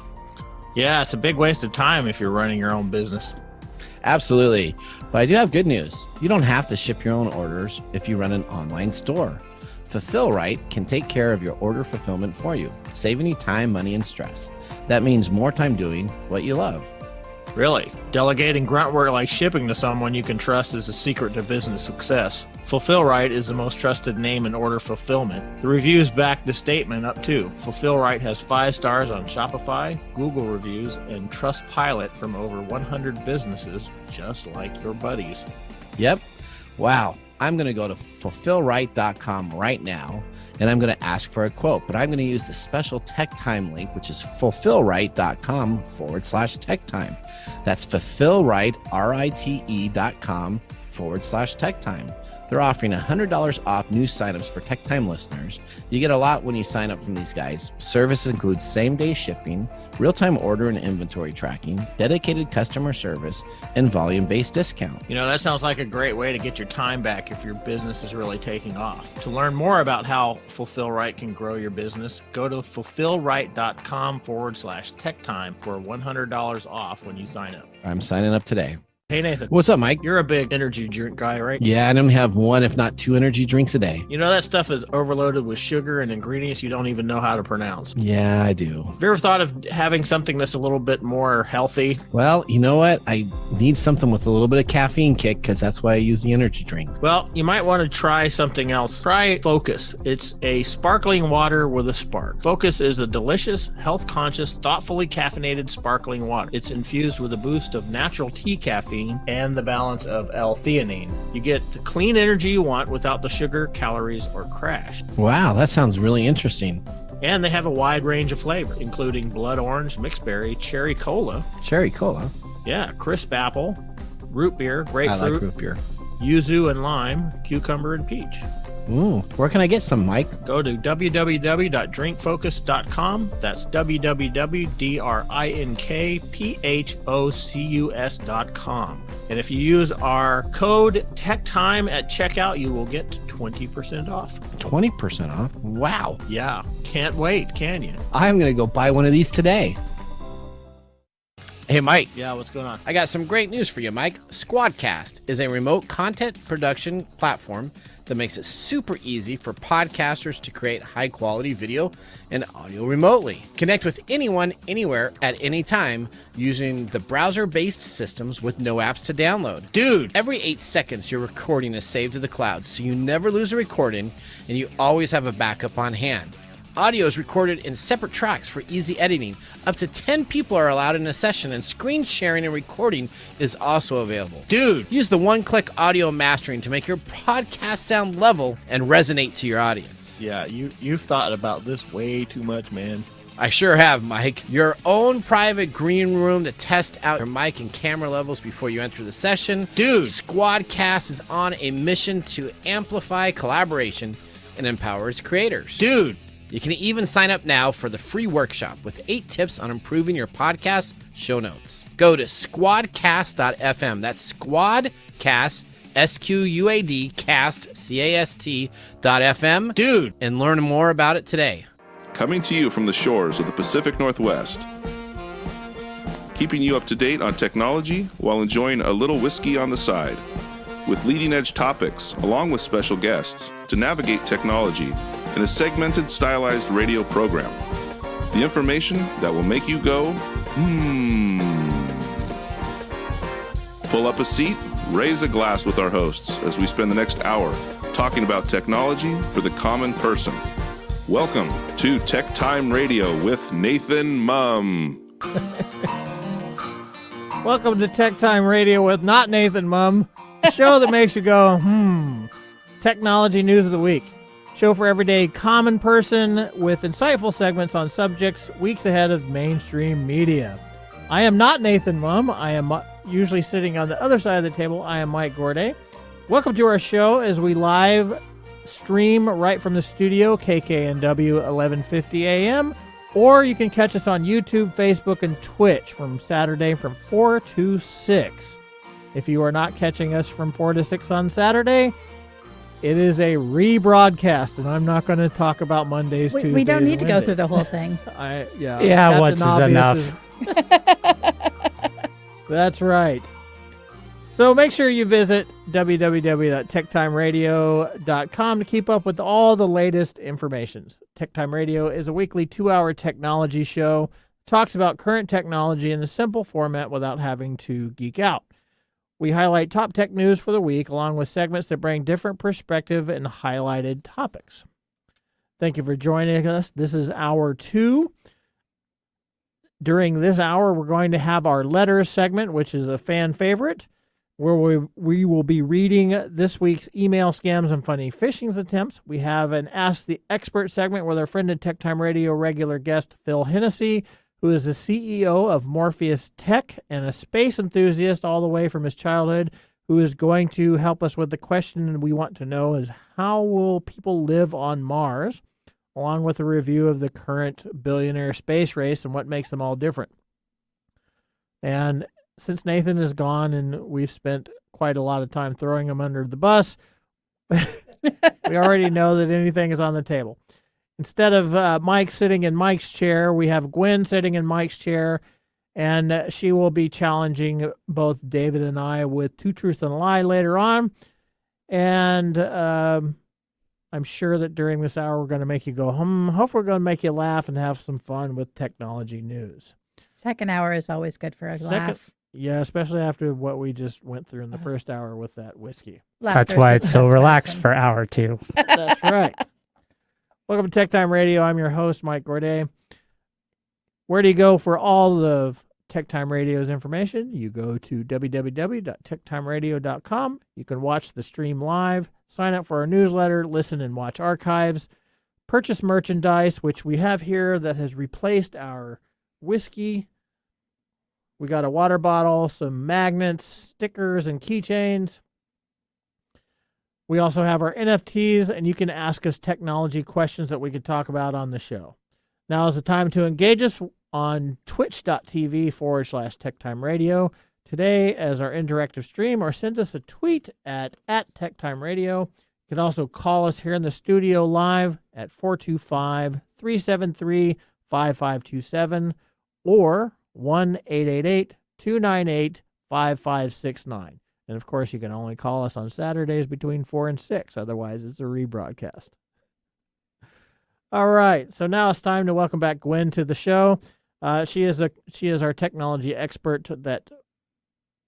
Yeah, it's a big waste of time if you're running your own business. Absolutely. But I do have good news. You don't have to ship your own orders if you run an online store. Fulfill Right can take care of your order fulfillment for you, saving you time, money, and stress. That means more time doing what you love. Really, delegating grunt work like shipping to someone you can trust is the secret to business success. Fulfill Right is the most trusted name in order fulfillment. The reviews back the statement up too. Fulfill Right has 5 stars on Shopify, Google reviews, and Trustpilot from over 100 businesses, just like your buddies. Yep. Wow. I'm going to go to fulfillright.com right now, and I'm going to ask for a quote, but I'm going to use the special TechTime link, which is fulfillright.com/TechTime. That's fulfillright.com/TechTime. They're offering $100 off new signups for TechTime listeners. You get a lot when you sign up from these guys. Service includes same-day shipping, real-time order and inventory tracking, dedicated customer service, and volume-based discount. You know, that sounds like a great way to get your time back if your business is really taking off. To learn more about how Fulfill Right can grow your business, go to fulfillright.com/TechTime for $100 off when you sign up. I'm signing up today. Hey, Nathan. What's up, Mike? You're a big energy drink guy, right? Yeah, I only have 1, if not 2 energy drinks a day. You know, that stuff is overloaded with sugar and ingredients you don't even know how to pronounce. Yeah, I do. Have you ever thought of having something that's a little bit more healthy? Well, you know what? I need something with a little bit of caffeine kick because that's why I use the energy drinks. Well, you might want to try something else. Try Focus. It's a sparkling water with a spark. Focus is a delicious, health-conscious, thoughtfully caffeinated sparkling water. It's infused with a boost of natural tea caffeine and the balance of L-theanine. You get the clean energy you want without the sugar, calories, or crash. Wow, that sounds really interesting. And they have a wide range of flavor, including blood orange, mixed berry, cherry cola. Cherry cola? Yeah, crisp apple, root beer, grapefruit. I like root beer. Yuzu and lime, cucumber and peach. Ooh, where can I get some, Mike? Go to www.drinkfocus.com. That's www.drinkfocus.com. And if you use our code TechTime at checkout, you will get 20% off. 20% off? Wow. Yeah, can't wait, can you? I'm going to go buy one of these today. Hey, Mike. Yeah, what's going on? I got some great news for you, Mike. Squadcast is a remote content production platform that makes it super easy for podcasters to create high-quality video and audio remotely. Connect with anyone, anywhere, at any time using the browser-based systems with no apps to download. Dude! Every 8 seconds, your recording is saved to the cloud, so you never lose a recording, and you always have a backup on hand. Audio is recorded in separate tracks for easy editing. Up to 10 people are allowed in a session, and screen sharing and recording is also available. Dude! Use the one-click audio mastering to make your podcast sound level and resonate to your audience. Yeah, you've thought about this way too much, man. I sure have, Mike. Your own private green room to test out your mic and camera levels before you enter the session. Dude! Squadcast is on a mission to amplify collaboration and empower its creators. Dude! You can even sign up now for the free workshop with 8 tips on improving your podcast show notes. Go to squadcast.fm. That's Squadcast, S-Q-U-A-D, cast, C-A-S-T.fm. Dude! And learn more about it today. Coming to you from the shores of the Pacific Northwest. Keeping you up to date on technology while enjoying a little whiskey on the side. With leading-edge topics, along with special guests, to navigate technology in a segmented, stylized radio program. The information that will make you go, Pull up a seat, raise a glass with our hosts as we spend the next hour talking about technology for the common person. Welcome to TechTime Radio with Nathan Mumm. Welcome to TechTime Radio with not Nathan Mumm, the show that makes you go, Technology news of the week. Show for everyday common person with insightful segments on subjects weeks ahead of mainstream media. I am not Nathan Mumm. I am usually sitting on the other side of the table. I am Mike Gorday. Welcome to our show as we live stream right from the studio, KKNW 1150 AM, or you can catch us on YouTube, Facebook, and Twitch from Saturday from 4 to 6. If you are not catching us from 4 to 6 on Saturday, it is a rebroadcast, and I'm not going to talk about Mondays, Tuesdays, we don't need to and go Wednesdays. through the whole thing. Yeah, Captain once is Obvious enough. That's right. So make sure you visit www.techtimeradio.com to keep up with all the latest information. TechTime Radio is a weekly 2-hour technology show. Talks about current technology in a simple format without having to geek out. We highlight top tech news for the week, along with segments that bring different perspective and highlighted topics. Thank you for joining us. This is hour 2. During this hour, we're going to have our letters segment, which is a fan favorite, where we will be reading this week's email scams and funny phishing attempts. We have an Ask the Expert segment with our friend and TechTime Radio regular guest, Phil Hennessy, who is the CEO of Morpheus Tech and a space enthusiast all the way from his childhood, who is going to help us with the question we want to know is how will people live on Mars, along with a review of the current billionaire space race and what makes them all different. And since Nathan is gone and we've spent quite a lot of time throwing him under the bus, we already know that anything is on the table. Instead of Mike sitting in Mike's chair, we have Gwen sitting in Mike's chair, and she will be challenging both David and I with Two Truths and a Lie later on. And I'm sure that during this hour we're going to make you go, hopefully we're going to make you laugh and have some fun with technology news. Second hour is always good for a laugh. Yeah, especially after what we just went through in the first hour with that whiskey. That's why it's so relaxed for hour 2. That's right. Welcome to TechTime Radio. I'm your host, Mike Gorday. Where do you go for all of TechTime Radio's information? You go to www.techtimeradio.com. You can watch the stream live, sign up for our newsletter, listen and watch archives, purchase merchandise, which we have here that has replaced our whiskey. We got a water bottle, some magnets, stickers, and keychains. We also have our NFTs, and you can ask us technology questions that we could talk about on the show. Now is the time to engage us on twitch.tv/TechTime Radio today as our interactive stream, or send us a tweet at TechTime Radio. You can also call us here in the studio live at 425-373-5527 or 1-888-298-5569. And, of course, you can only call us on Saturdays between 4 and 6. Otherwise, it's a rebroadcast. All right. So now it's time to welcome back Gwen to the show. She is our technology expert that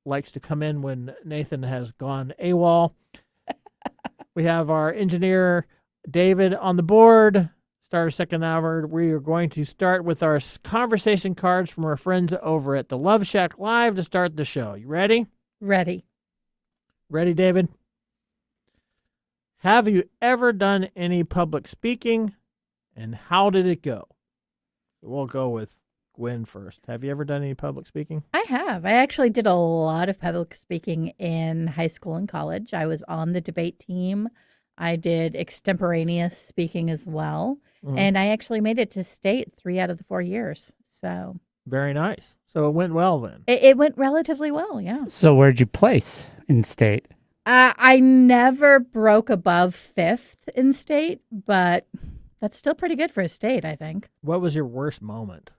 likes to come in when Nathan has gone AWOL. We have our engineer, David, on the board. Start our second hour. We are going to start with our conversation cards from our friends over at the Love Shack Live to start the show. You ready? Ready. Ready, David? Have you ever done any public speaking, and how did it go? We'll go with Gwen first. Have you ever done any public speaking? I have. I actually did a lot of public speaking in high school and college. I was on the debate team. I did extemporaneous speaking as well. Mm-hmm. And I actually made it to state 3 out of the 4 years. So very nice. So it went well then. It went relatively well, yeah. So where'd you place in state? I never broke above 5th in state, but that's still pretty good for a state, I think. What was your worst moment?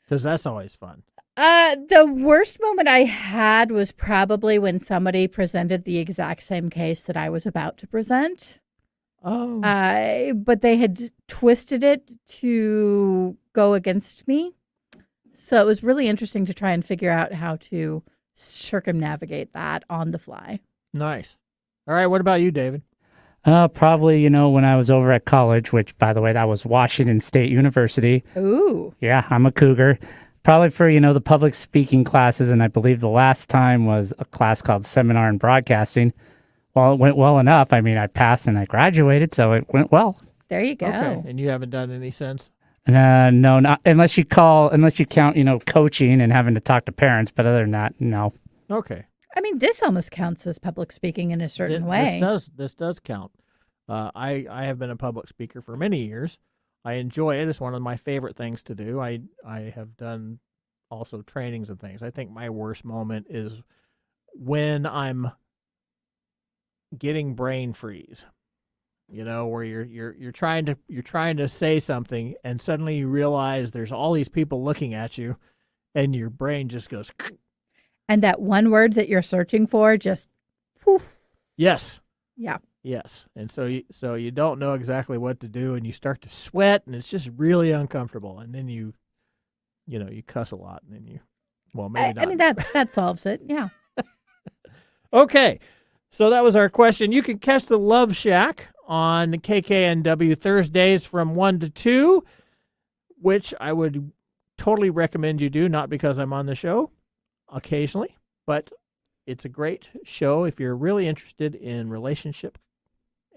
Because that's always fun. The worst moment I had was probably when somebody presented the exact same case that I was about to present. Oh. But they had twisted it to go against me. So it was really interesting to try and figure out how to circumnavigate that on the fly. Nice. All right. What about you, David? Probably, when I was over at college, which, by the way, that was Washington State University. Ooh. Yeah, I'm a cougar. Probably for, the public speaking classes, and I believe the last time was a class called Seminar in Broadcasting. Well, it went well enough. I mean, I passed and I graduated, so it went well. There you go. Okay. And you haven't done any since? No, not unless you count, coaching and having to talk to parents. But other than that, no. Okay. I mean, this almost counts as public speaking in a certain way. This does count. I have been a public speaker for many years. I enjoy it. It's one of my favorite things to do. I have done also trainings and things. I think my worst moment is when I'm getting brain freeze. Where you're trying to say something and suddenly you realize there's all these people looking at you and your brain just goes and that one word that you're searching for just poof. Yes. Yeah. Yes. And so you don't know exactly what to do and you start to sweat and it's just really uncomfortable and then you cuss a lot and then maybe not. I mean that solves it. Yeah. Okay. So that was our question. You can catch the Love Shack on KKNW Thursdays from 1 to 2, which I would totally recommend you do, not because I'm on the show occasionally, but it's a great show if you're really interested in relationship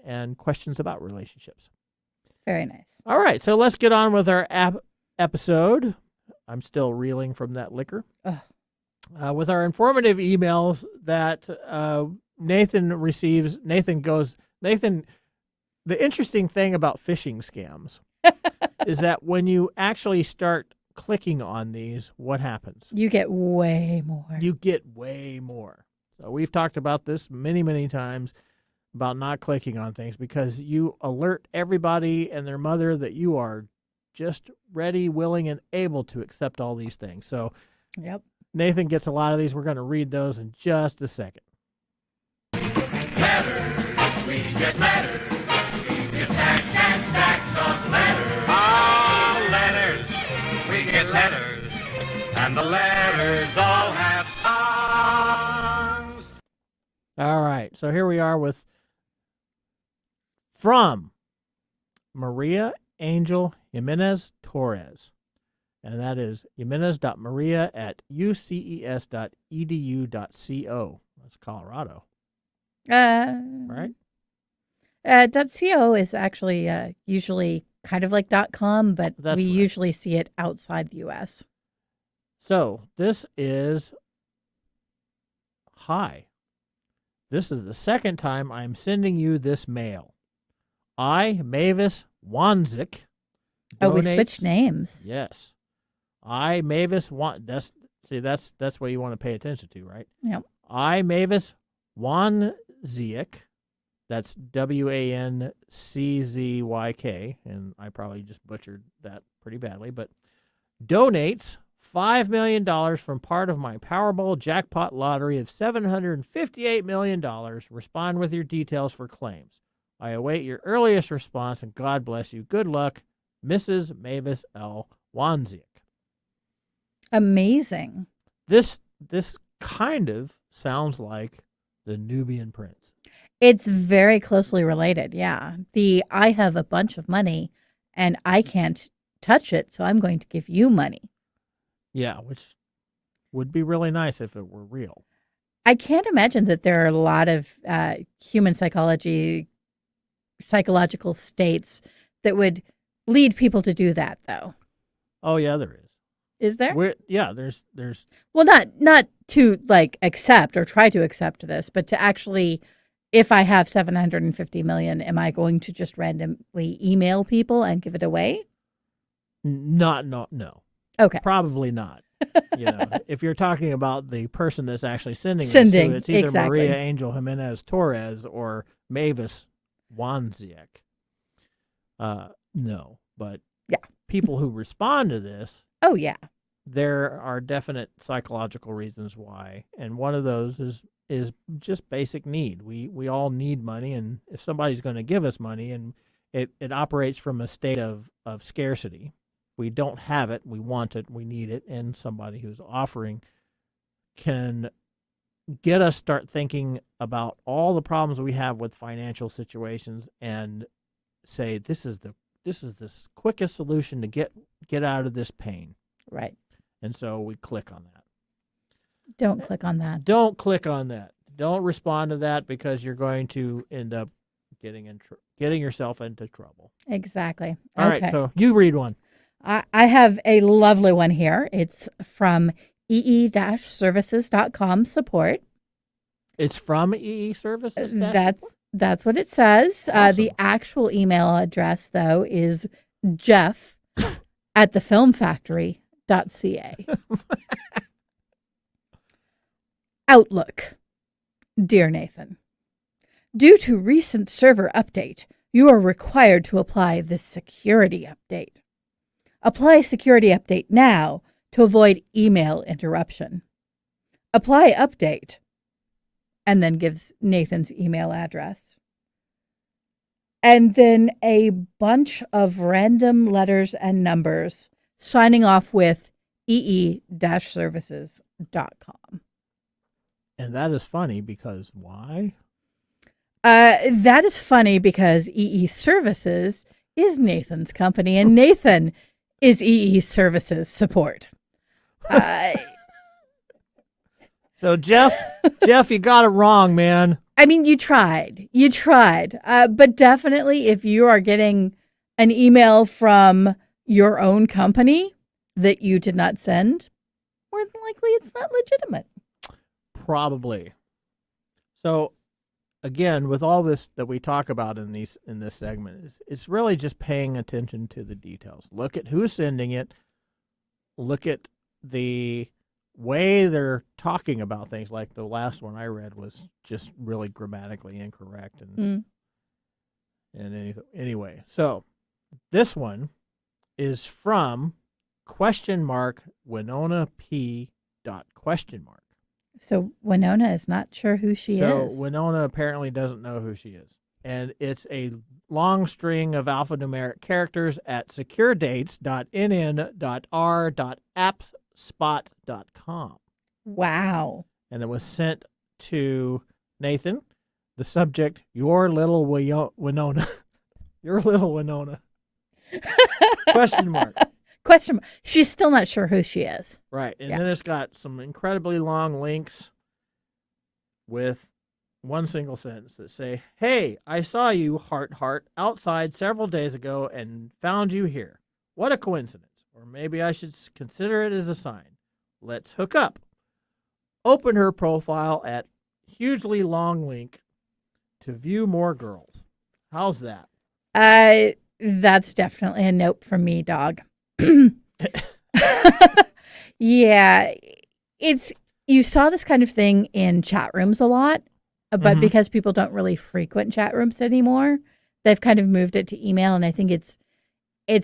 and questions about relationships. Very nice. All right, so let's get on with our episode. I'm still reeling from that liquor. With our informative emails that Nathan receives. Nathan, the interesting thing about phishing scams is that when you actually start clicking on these, what happens? You get way more. So we've talked about this many, many times about not clicking on things because you alert everybody and their mother that you are just ready, willing, and able to accept all these things. So yep. Nathan gets a lot of these. We're going to read those in just a second. Letters, we get letters. We get stacks and stacks of letters. Ah, letters, we get letters. And the letters all have songs. All right, so here we are with from Maria Angel Jimenez Torres. And that is jimenez.maria@uces.edu.co. That's Colorado. Right? .co is actually usually kind of like .com, but That's we right. usually see it outside the U.S. So this is hi. This is the second time I'm sending you this mail. I, Mavis Wanzik. Oh, we switched names. Yes. I, Mavis that's what you want to pay attention to, right? Yep. I, Mavis Wanzik. That's WANCZYK, and I probably just butchered that pretty badly, but donates $5 million from part of my Powerball jackpot lottery of $758 million. Respond with your details for claims. I await your earliest response, and God bless you. Good luck, Mrs. Mavis L. Wanzik. Amazing. This kind of sounds like the Nubian prince. It's very closely related, yeah. I have a bunch of money, and I can't touch it, so I'm going to give you money. Yeah, which would be really nice if it were real. I can't imagine that there are a lot of human psychological states that would lead people to do that, though. Oh, yeah, there is. Is there? There's. Well, not to accept or try to accept this, but to actually, if I have $750 million, am I going to just randomly email people and give it away? No. Okay. Probably not. If you're talking about the person that's actually sending this to, it's either exactly. Maria Angel Jimenez Torres or Mavis Wanzik. No, but yeah, people who respond to this. Oh yeah, there are definite psychological reasons why, and one of those is just basic need. We all need money, and if somebody's going to give us money, and it operates from a state of scarcity. We don't have it, we want it, we need it, and somebody who's offering can get us start thinking about all the problems we have with financial situations and say this is the quickest solution to get out of this pain. Right. And so we click on that. Don't click on that. Don't click on that. Don't respond to that because you're going to end up getting yourself into trouble. Exactly. All right, so you read one. I have a lovely one here. It's from ee-services.com support. It's from EE Services? That's what it says. Awesome. The actual email address, though, is jeff@thefilmfactory.ca. Outlook. Dear Nathan, due to recent server update, you are required to apply this security update. Apply security update now to avoid email interruption. Apply update, and then gives Nathan's email address. And then a bunch of random letters and numbers signing off with ee-services.com. And that is funny because why? That is funny because EE Services is Nathan's company, and Nathan is EE Services support. So Jeff, you got it wrong, man. I mean, you tried, but definitely if you are getting an email from your own company that you did not send, more than likely it's not legitimate. Probably. So again, with all this that we talk about in this segment, it's really just paying attention to the details. Look at who's sending it. Look at the way they're talking about things. Like the last one I read was just really grammatically incorrect and anyway. So this one is from Winona P. So Winona is not sure who she is. So Winona apparently doesn't know who she is. And it's a long string of alphanumeric characters at securedates.nn.r.appspot.com. Wow. And it was sent to Nathan. The subject, your little Winona. Your little Winona. Question mark. Question mark. She's still not sure who she is. Right. And then it's got some incredibly long links with one single sentence that say, hey, I saw you, heart, outside several days ago and found you here. What a coincidence. Or maybe I should consider it as a sign. Let's hook up. Open her profile at hugely long link to view more girls. How's that? That's definitely a nope from me, dog. Yeah, you saw this kind of thing in chat rooms a lot, but because people don't really frequent chat rooms anymore, they've kind of moved it to email, and I think it's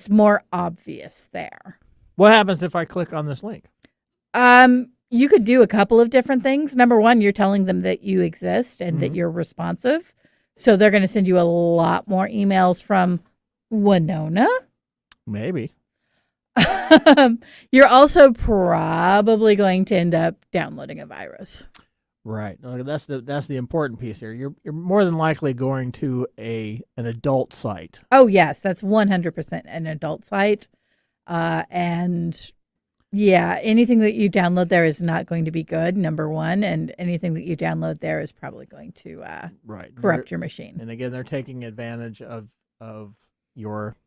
more obvious there. What happens if I click on this link? You could do a couple of different things. Number one, you're telling them that you exist and that you're responsive, so they're going to send you a lot more emails from Winona. Maybe. You're also probably going to end up downloading a virus. Right. That's the important piece here. You're more than likely going to an adult site. Oh yes, that's 100% an adult site. And yeah, anything that you download there is not going to be good, number one, and anything that you download there is probably going to corrupt your machine. And again, they're taking advantage of your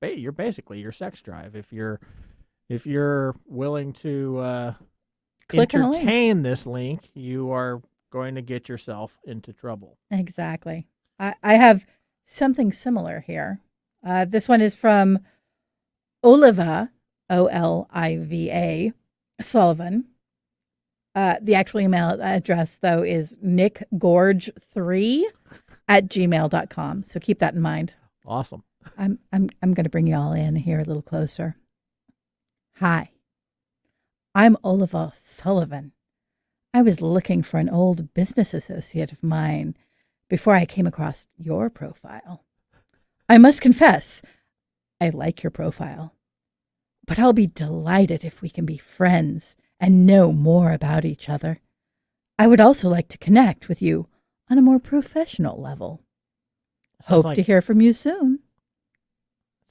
basically your sex drive. If you're willing to entertain this link, you are going to get yourself into trouble. Exactly. I have something similar here. This one is from Oliva, Oliva Sullivan. The actual email address, though, is nickgorge3@gmail.com. So keep that in mind. Awesome. I'm going to bring you all in here a little closer. Hi, I'm Oliva Sullivan. I was looking for an old business associate of mine before I came across your profile. I must confess, I like your profile, but I'll be delighted if we can be friends and know more about each other. I would also like to connect with you on a more professional level. Hope to hear from you soon.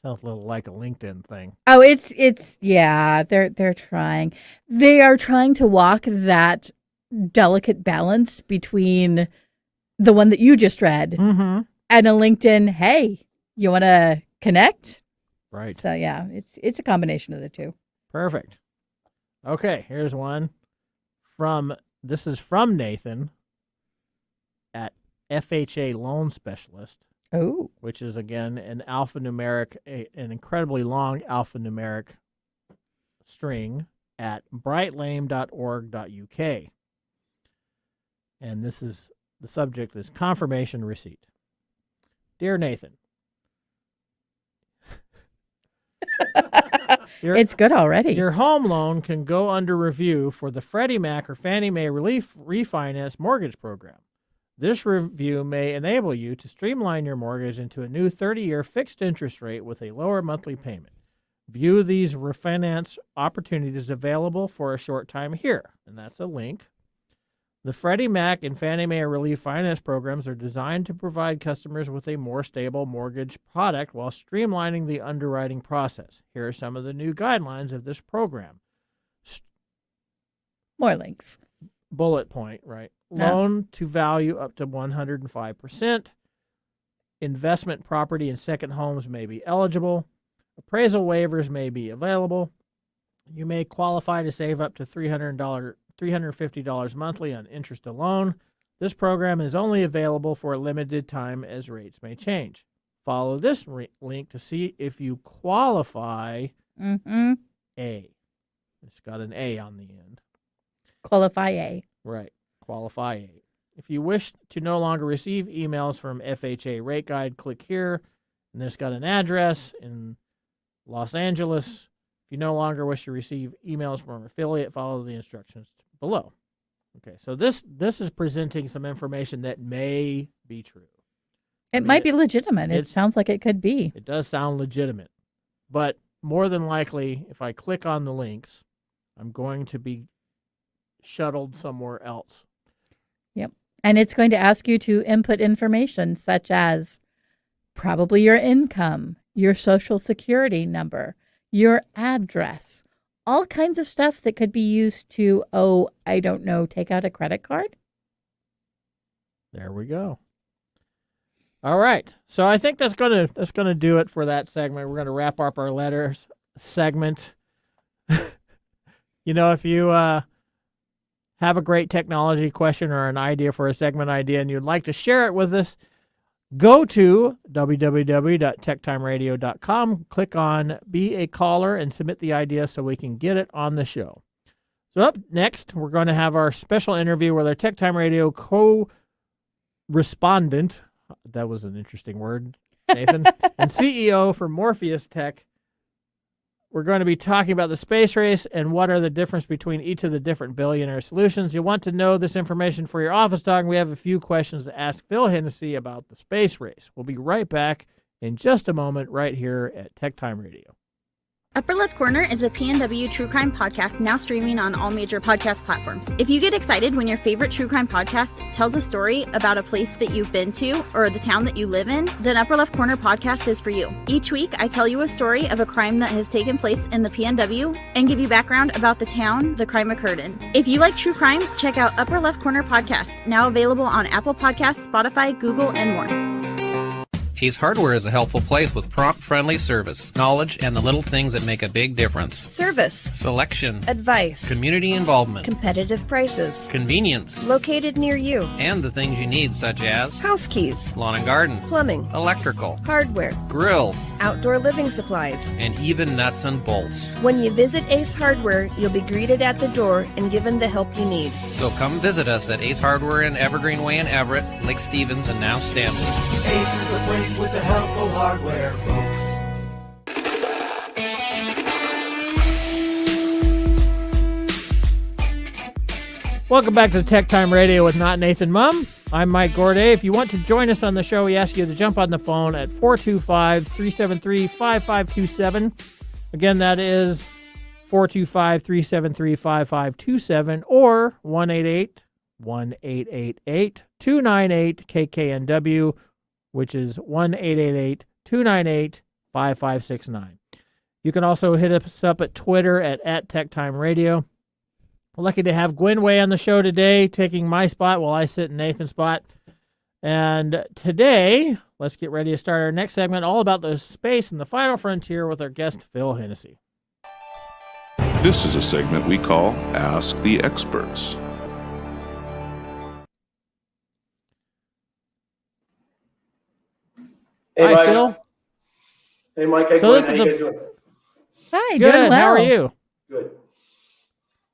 Sounds a little like a LinkedIn thing. Oh, it's yeah, they're trying. They are trying to walk that delicate balance between the one that you just read Mm-hmm. and a LinkedIn, hey, you want to connect? Right. So, yeah, it's a combination of the two. Perfect. Okay, here's one this is from Nathan at FHA Loan Specialist, Oh. which is, again, an an incredibly long alphanumeric string at brightlane.org.uk. And the subject is confirmation receipt. Dear Nathan, It's good already. your home loan can go under review for the Freddie Mac or Fannie Mae Relief Refinance Mortgage Program. This review may enable you to streamline your mortgage into a new 30-year fixed interest rate with a lower monthly payment. View these refinance opportunities available for a short time here. And that's a link. The Freddie Mac and Fannie Mae Relief Finance programs are designed to provide customers with a more stable mortgage product while streamlining the underwriting process. Here are some of the new guidelines of this program. More links. Bullet point, right? Yeah. Loan to value up to 105%. Investment property and second homes may be eligible. Appraisal waivers may be available. You may qualify to save up to $350 monthly on interest alone. This program is only available for a limited time as rates may change. Follow this link to see if you qualify. Mm-hmm. A. It's got an A on the end. Qualify A. Right. Qualify A. If you wish to no longer receive emails from FHA Rate Guide, click here. And it's got an address in Los Angeles. If you no longer wish to receive emails from an affiliate, follow the instructions below. Okay, so this is presenting some information that may be true. It might be legitimate. It sounds like it could be. It does sound legitimate. But more than likely, if I click on the links, I'm going to be shuttled somewhere else. Yep. And it's going to ask you to input information such as probably your income, your social security number, your address, all kinds of stuff that could be used to, take out a credit card. There we go. All right. So I think that's gonna do it for that segment. We're gonna wrap up our letters segment. If you have a great technology question or an idea for a segment idea and you'd like to share it with us, go to www.techtimeradio.com, click on Be a Caller, and submit the idea so we can get it on the show. So up next, we're going to have our special interview with our Tech Time Radio co-respondent, that was an interesting word, Nathan, and CEO for Morpheus Tech. We're going to be talking about the space race and what are the difference between each of the different billionaire solutions. You want to know this information for your office dog. We have a few questions to ask Phil Hennessy about the space race. We'll be right back in just a moment right here at Tech Time Radio. Upper Left Corner is a PNW true crime podcast now streaming on all major podcast platforms. If you get excited when your favorite true crime podcast tells a story about a place that you've been to or the town that you live in, then Upper Left Corner podcast is for you. Each week, I tell you a story of a crime that has taken place in the PNW and give you background about the town the crime occurred in. If you like true crime, check out Upper Left Corner podcast, now available on Apple Podcasts, Spotify, Google, and more. Ace Hardware is a helpful place with prompt, friendly service, knowledge, and the little things that make a big difference. Service. Selection. Advice. Community involvement. Competitive prices. Convenience. Located near you. And the things you need, such as house keys, lawn and garden, plumbing, electrical, hardware, grills, outdoor living supplies, and even nuts and bolts. When you visit Ace Hardware, you'll be greeted at the door and given the help you need. So come visit us at Ace Hardware in Evergreen Way in Everett, Lake Stevens, and now Stanley. Ace is the place with the helpful hardware, folks. Welcome back to Tech Time Radio with Not Nathan Mumm. I'm Mike Gorday. If you want to join us on the show, we ask you to jump on the phone at 425-373-5527. Again, that is 425-373-5527 or 1-888-298-KKNW, which is 1-888-298-5569. You can also hit us up at Twitter at TechTime Radio, Lucky to have GWEN on the show today, taking my spot while I sit in Nathan's spot. And today, let's get ready to start our next segment, all about the space and the final frontier with our guest, Phil Hennessy. This is a segment we call Ask the Experts. Hey, Hi, Mike. Phil. Hey, Mike. Hey, So Gwen. this How is you the- guys doing? Hi, Good. doing well. How are you? Good.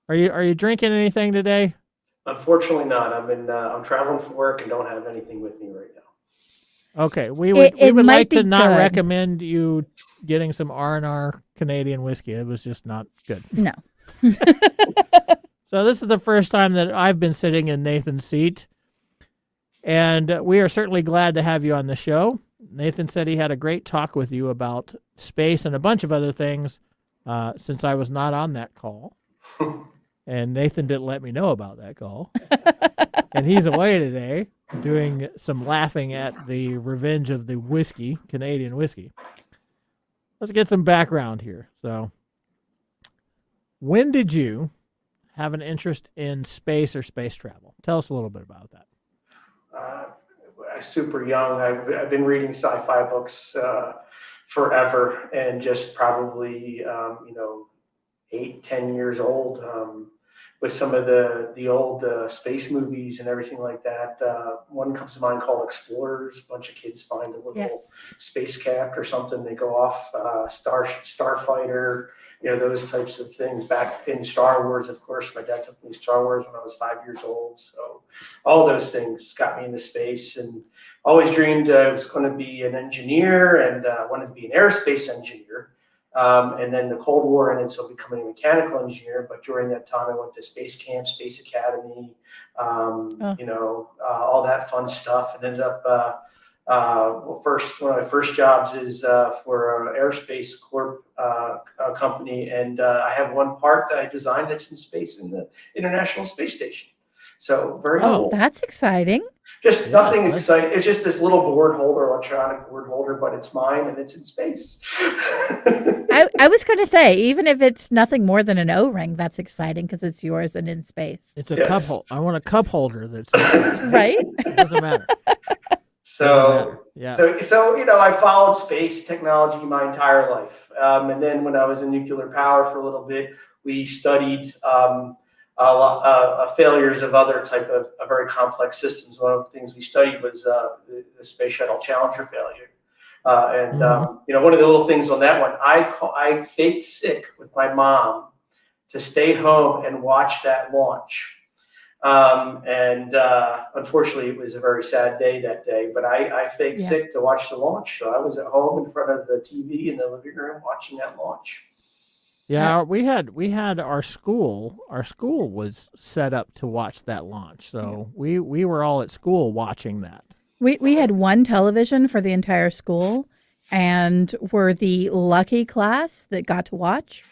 Are you drinking anything today? Unfortunately, not. I'm traveling for work and don't have anything with me right now. Okay, we would It like might to be not good. recommend you getting some R&R Canadian whiskey. It was just not good. No. So this is the first time that I've been sitting in Nathan's seat, and we are certainly glad to have you on the show. Nathan said he had a great talk with you about space and a bunch of other things since I was not on that call. And Nathan didn't let me know about that call. And he's away today doing some laughing at the revenge of the whiskey, Canadian whiskey. Let's get some background here. So, when did you have an interest in space or space travel? Tell us a little bit about that. Super young. I've been reading sci-fi books forever, and just probably 8-10 years old with some of the old space movies and everything like that. One comes to mind called Explorers. A bunch of kids find a little spacecraft or something. They go off, Starfighter, those types of things. Back in Star Wars, of course, my dad took me to Star Wars when I was 5 years old. So all those things got me into space, and always dreamed I was going to be an engineer, and wanted to be an aerospace engineer. And then the Cold War ended, so becoming a mechanical engineer. But during that time, I went to space camp, Space Academy, all that fun stuff, and ended up. One of my first jobs is for an aerospace corp company, and I have one part that I designed that's in space in the International Space Station. So very cool. That's exciting. Just nothing exciting. It's just this little board holder, electronic board holder, but it's mine and it's in space. I was going to say, even if it's nothing more than an O-ring, that's exciting because it's yours and in space. It's a cup holder. I want a cup holder that's right. It doesn't matter. So Yeah. I followed space technology my entire life, and then when I was in nuclear power for a little bit, we studied failures of other type of very complex systems. One of the things we studied was the Space Shuttle Challenger failure. One of the little things on that one, I faked sick with my mom to stay home and watch that launch. Unfortunately, it was a very sad day that day, but I faked sick to watch the launch. So I was at home in front of the TV in the living room watching that launch. Yeah, we had our school. Our school was set up to watch that launch, so we were all at school watching that. We had one television for the entire school, and were the lucky class that got to watch,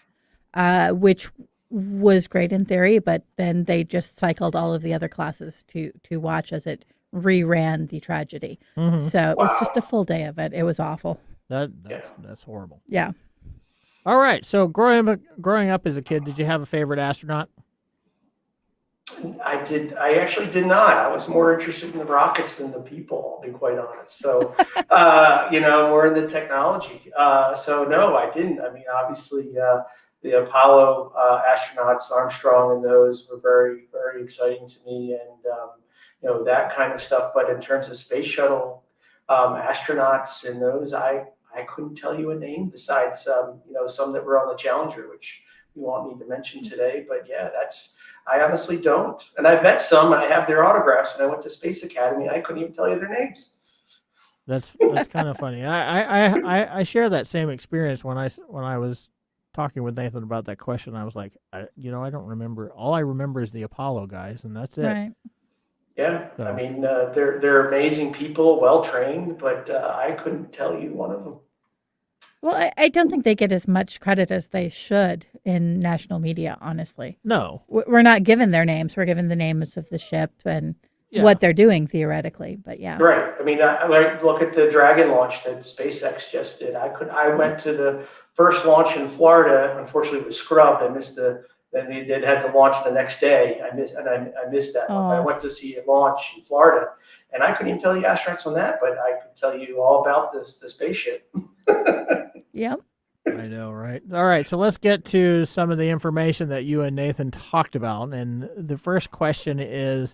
which was great in theory, but then they just cycled all of the other classes to watch as it reran the tragedy. Mhm. So it was just a full day of it. It was awful. That's horrible. Yeah. All right. So growing up as a kid, did you have a favorite astronaut? I did. I actually did not. I was more interested in the rockets than the people, I'll be quite honest. So, more in the technology. So no, I didn't. I mean, obviously, the Apollo astronauts, Armstrong, and those were very, very exciting to me, and that kind of stuff. But in terms of space shuttle astronauts and those, I couldn't tell you a name besides some that were on the Challenger, which we won't need to mention today. But yeah, I honestly don't. And I've met some. I have their autographs. When I went to Space Academy, I couldn't even tell you their names. That's kind of funny. I share that same experience when I was talking with Nathan about that question. I was like, I don't remember. All I remember is the Apollo guys, and that's it. Right. Yeah, So. I mean, they're amazing people, well trained, but I couldn't tell you one of them. Well, I don't think they get as much credit as they should in national media, honestly. No. We're not given their names. We're given the names of the ship and what they're doing theoretically, but yeah. Right. I mean, I look at the Dragon launch that SpaceX just did. I went to the first launch in Florida. Unfortunately, it was scrubbed. I missed the then they had to launch the next day. I missed that one. I went to see it launch in Florida, and I couldn't even tell the astronauts on that, but I could tell you all about the spaceship. Yep. I know, right? All right, so let's get to some of the information that you and Nathan talked about. And the first question is,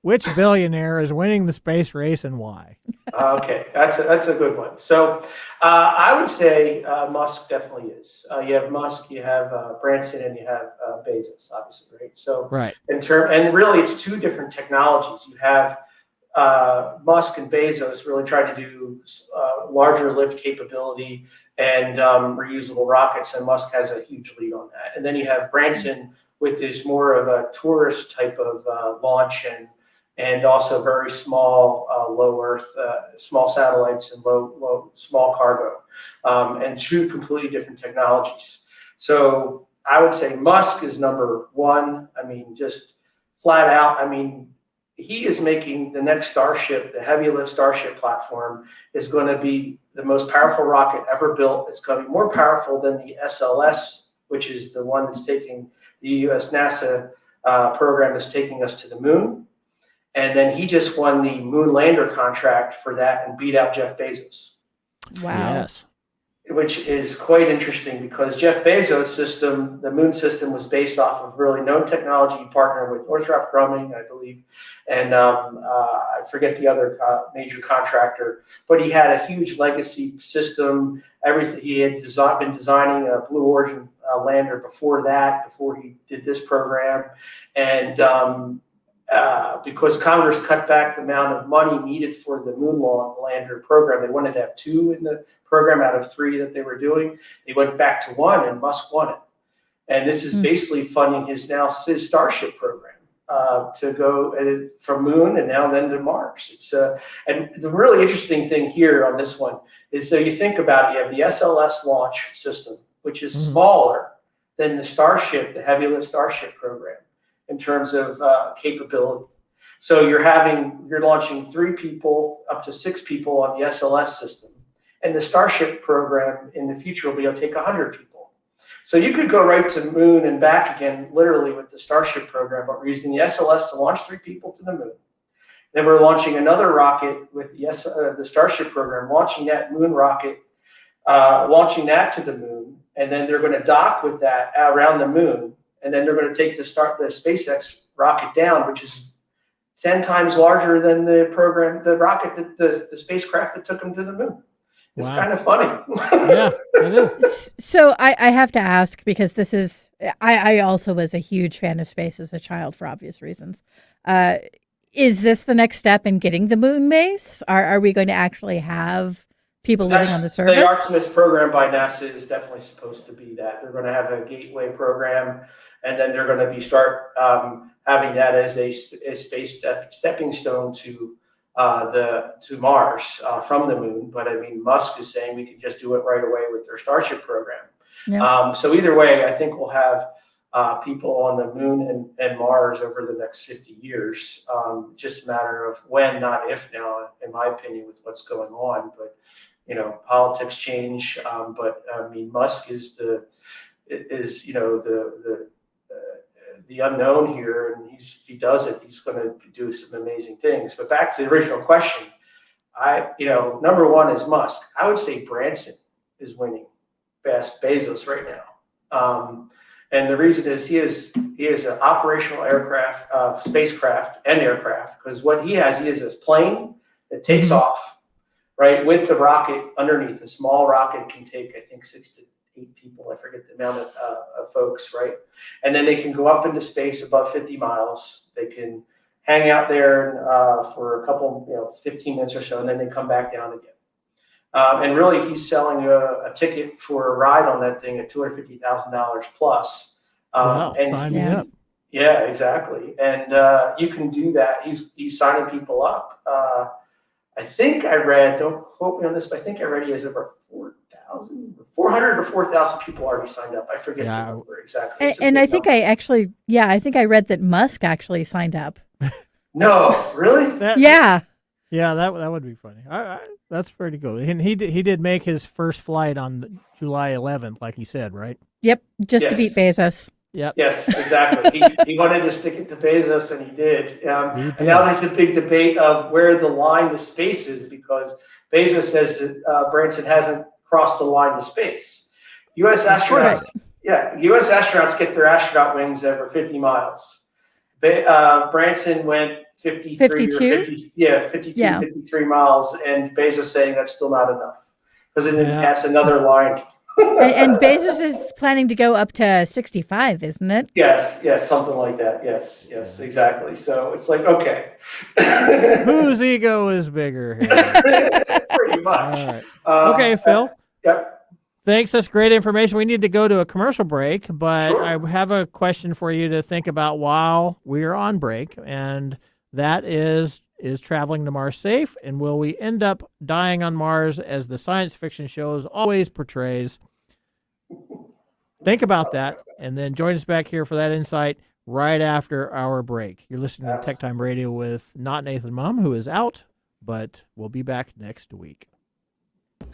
which billionaire is winning the space race and why? Okay, that's a good one. So I would say Musk definitely is. You have Musk, you have Branson, and you have Bezos, obviously, right? So right. And really, it's two different technologies. You have Musk and Bezos really trying to do larger lift capability and reusable rockets, and Musk has a huge lead on that. And then you have Branson with this more of a tourist type of launch and also very small, low Earth, small satellites and small cargo, and two completely different technologies. So I would say Musk is number one. I mean, just flat out. I mean, he is making the next Starship, the heavy lift Starship platform, is going to be the most powerful rocket ever built. It's going to be more powerful than the SLS, which is the one that's taking the U.S. NASA program that's taking us to the moon. And then he just won the moon lander contract for that and beat out Jeff Bezos. Wow. Yes. Which is quite interesting because Jeff Bezos' system, the moon system, was based off of really known technology. He partnered with Northrop Grumman, I believe, and I forget the other major contractor. But he had a huge legacy system. Everything he had been designing a Blue Origin lander before he did this program, and because Congress cut back the amount of money needed for the moon lander program, they wanted to have two in the program out of three that they were doing. They went back to one, and Musk won it. And this is basically funding his Starship program to go from moon and now then to Mars. It's and the really interesting thing here on this one is, so you think about it, you have the SLS launch system, which is smaller than the Starship, the heavy lift Starship program, in terms of capability. So you're launching 3 people up to 6 people on the SLS system. And the Starship program in the future will be able to take 100 people. So you could go right to the moon and back again, literally, with the Starship program, but we're using the SLS to launch 3 people to the moon. Then we're launching another rocket with the Starship program, launching that moon rocket, launching that to the moon, and then they're going to dock with that around the moon. And then they're going to take the SpaceX rocket down, which is 10 times larger than the rocket, the spacecraft that took them to the moon. It's kind of funny. Yeah, it is. So I have to ask, because this is, I also was a huge fan of space as a child for obvious reasons. Is this the next step in getting the moon base? Are we going to actually have people living on the surface? The Artemis program by NASA is definitely supposed to be that. They're going to have a gateway program, and then they're going to start having that as a space stepping stone to Mars from the moon. But I mean, Musk is saying we can just do it right away with their Starship program. Yeah. So either way, I think we'll have people on the moon and Mars over the next 50 years. Just a matter of when, not if now, in my opinion, with what's going on. But politics change. But I mean, Musk is the unknown here, and if he does it, he's going to do some amazing things. But back to the original question, number one is Musk. I would say Branson is winning past Bezos right now, and the reason is he is an operational spacecraft and aircraft, because what he has a plane that takes off right with the rocket underneath. A small rocket can take, I think, 6 to 8 people. I forget the amount of folks, right? And then they can go up into space above 50 miles. They can hang out there for a couple, 15 minutes or so, and then they come back down again. And really, he's selling a ticket for a ride on that thing at $250,000 plus. Wow, sign me up. Yeah, exactly. And you can do that. He's signing people up. I think I read, don't quote me on this, but I think I read he has over 400 or 4,000 people already signed up. I forget the number exactly. And I think I think I read that Musk actually signed up. No, really? Yeah. Yeah, that would be funny. That's pretty cool. And he did make his first flight on July 11th, like he said, right? Yep, just to beat Bezos. Yep. Yes, exactly. he wanted to stick it to Bezos, and he did. And now there's a big debate of where the line to space is, because Bezos says that Branson hasn't crossed the line to space. U.S. astronauts, U.S. astronauts get their astronaut wings over 50 miles. Branson went 53 or 50, 53 miles, and Bezos saying that's still not enough because it didn't pass another line. And Bezos is planning to go up to 65, isn't it? Yes, something like that. Yes, exactly. So it's like, okay. Whose ego is bigger here? Pretty much. All right. Okay, Phil. Yep. Thanks. That's great information. We need to go to a commercial break, but I have a question for you to think about while we are on break, and that is traveling to Mars safe, and will we end up dying on Mars as the science fiction shows always portrays? Think about that, and then join us back here for that insight right after our break. You're listening to Tech Time Radio with not Nathan Mumm, who is out, but we'll be back next week.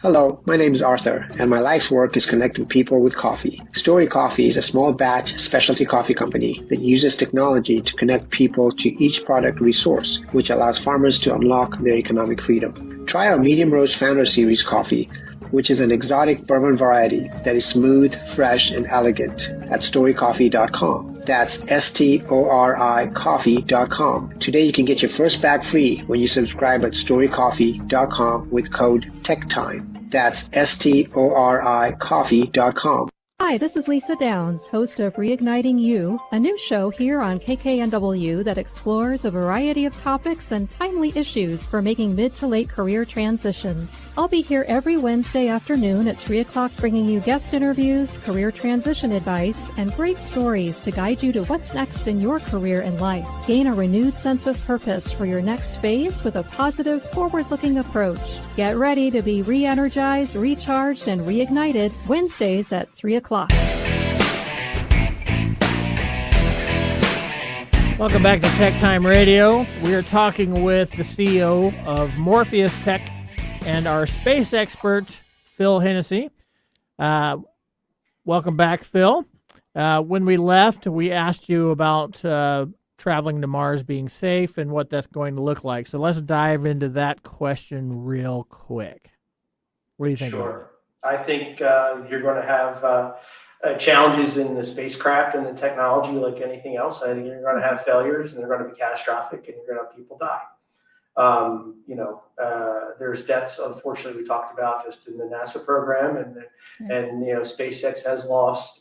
Hello, my name is Arthur, and my life's work is connecting people with coffee. Story Coffee is a small batch specialty coffee company that uses technology to connect people to each product resource, which allows farmers to unlock their economic freedom. Try our Medium Roast Founder Series coffee, which is an exotic bourbon variety that is smooth, fresh, and elegant at storycoffee.com. That's STORI coffee.com. Today you can get your first bag free when you subscribe at storycoffee.com with code TechTime. That's STORI coffee.com. Hi, this is Lisa Downs, host of Reigniting You, a new show here on KKNW that explores a variety of topics and timely issues for making mid to late career transitions. I'll be here every Wednesday afternoon at 3 o'clock bringing you guest interviews, career transition advice, and great stories to guide you to what's next in your career and life. Gain a renewed sense of purpose for your next phase with a positive, forward-looking approach. Get ready to be re-energized, recharged, and reignited Wednesdays at 3 o'clock. Welcome back to Tech Time Radio. We are talking with the CEO of Morpheus Tech and our space expert, Phil Hennessy. Welcome back, Phil. When we left, we asked you about traveling to Mars being safe and what that's going to look like. So let's dive into that question real quick. What do you think about it? I think you're going to have challenges in the spacecraft and the technology like anything else. I think you're going to have failures, and they're going to be catastrophic, and you're going to have people die. There's deaths, unfortunately, we talked about just in the NASA program, and SpaceX has lost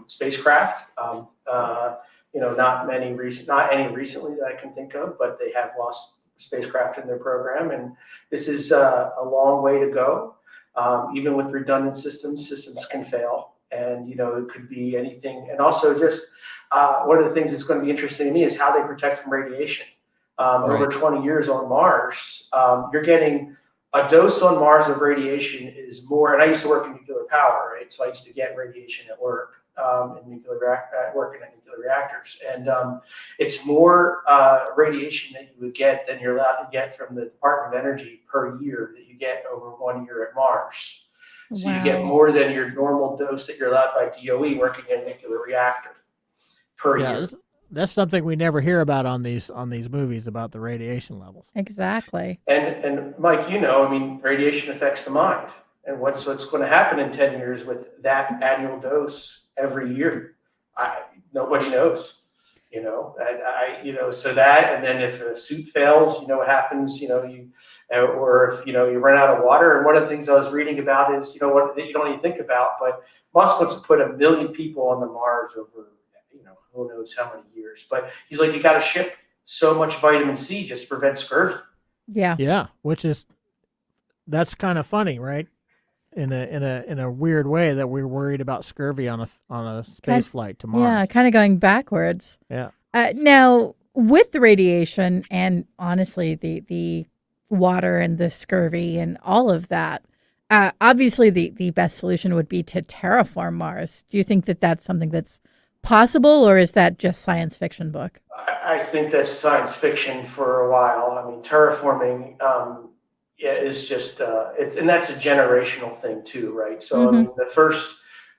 spacecraft. Not any recently that I can think of, but they have lost spacecraft in their program, and this is a long way to go. Even with redundant systems can fail, and it could be anything. And also, just one of the things that's going to be interesting to me is how they protect from radiation. Over 20 years on Mars, you're getting a dose on Mars of radiation is more. And I used to work in nuclear power, right? So I used to get radiation at work in nuclear reactors, and it's more radiation that you would get than you're allowed to get from the Department of Energy per year that you get over 1 year at Mars. So you get more than your normal dose that you're allowed by DOE working in a nuclear reactor per year. That's something we never hear about on these movies about the radiation levels. Exactly. And Mike, radiation affects the mind. And what's going to happen in 10 years with that annual dose every year? Nobody knows. So that, and then if a suit fails, what happens? Or if you run out of water. And one of the things I was reading about is what you don't even think about, but Musk wants to put 1 million people on the Mars over who knows how many years. But he's like, you got to ship so much vitamin C just to prevent scurvy. Yeah, that's kind of funny, right? In a weird way that we're worried about scurvy on a space flight to Mars. Yeah, kind of going backwards. Yeah. Now, with the radiation and honestly the water and the scurvy and all of that, obviously the best solution would be to terraform Mars. Do you think that that's something that's possible, or is that just science fiction book? I think that's science fiction for a while. Terraforming is just and that's a generational thing too, right? So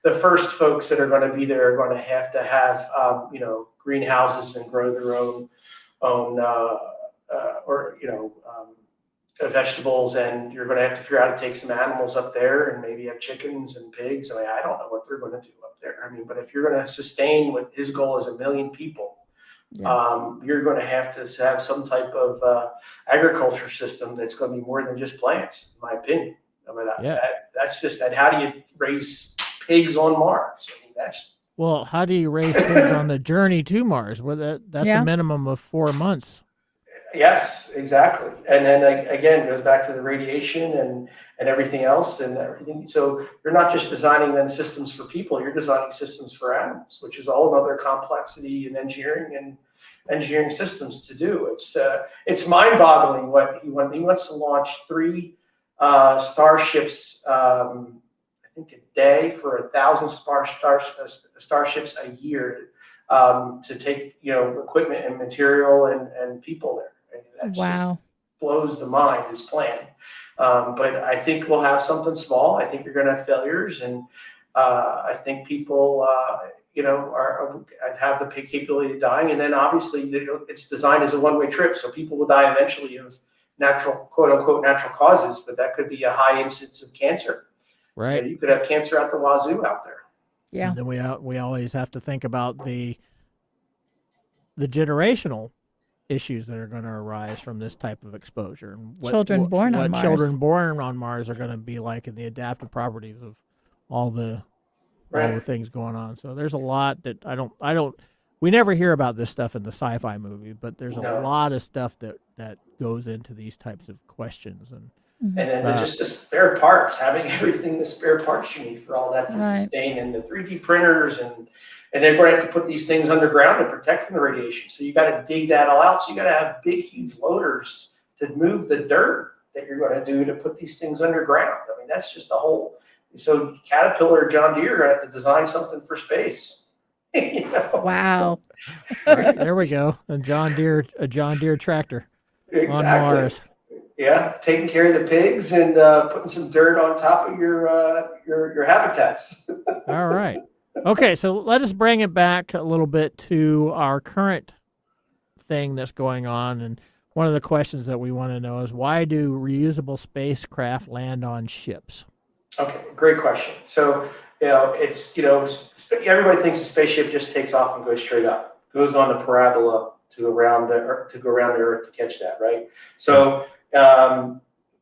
the the first folks that are going to be there are going to have greenhouses and grow their own vegetables, and you're going to have to figure out how to take some animals up there and maybe have chickens and pigs. I mean, I don't know what they're going to do up there. I mean, but if you're going to sustain what his goal is 1 million people, you're going to have some type of agriculture system that's going to be more than just plants, in my opinion. I mean, that's just that. How do you raise pigs on Mars? I mean, well, how do you raise pigs on the journey to Mars? Well, that's a minimum of 4 months. Yes, exactly. And then again, goes back to the radiation and everything else and everything. So you're not just designing then systems for people, you're designing systems for animals, which is all another complexity in engineering systems to do. It's mind-boggling what he wants to launch 3 starships, I think a day for 1,000 starships a year to take equipment and material and people there. That just blows the mind, his plan. But I think we'll have something small. I think you're going to have failures, and I think people, have the capability of dying. And then obviously, it's designed as a one-way trip, so people will die eventually of natural, quote unquote, natural causes. But that could be a high incidence of cancer. Right. You could have cancer out the wazoo out there. Yeah. And then we always have to think about the generational issues that are going to arise from this type of exposure, and what children born on Mars are going to be like, and the adaptive properties of all the things going on. So there's a lot that we never hear about this stuff in the sci-fi movie, but there's a lot of stuff that goes into these types of questions. And then there's just the spare parts, having everything, the spare parts you need for all that to sustain, and the 3D printers, and they're going to have to put these things underground to protect from the radiation. So you got to dig that all out. So you got to have big, huge loaders to move the dirt that you're going to do to put these things underground. I mean, that's just the whole. So Caterpillar or John Deere are going to have to design something for space. Wow. There we go. A John Deere tractor on Mars. Yeah, taking care of the pigs and putting some dirt on top of your habitats. All right. Okay, so let us bring it back a little bit to our current thing that's going on. And one of the questions that we want to know is, why do reusable spacecraft land on ships? Okay, great question. So, everybody thinks a spaceship just takes off and goes straight up, goes on a parabola to go around the Earth to catch that, right? So,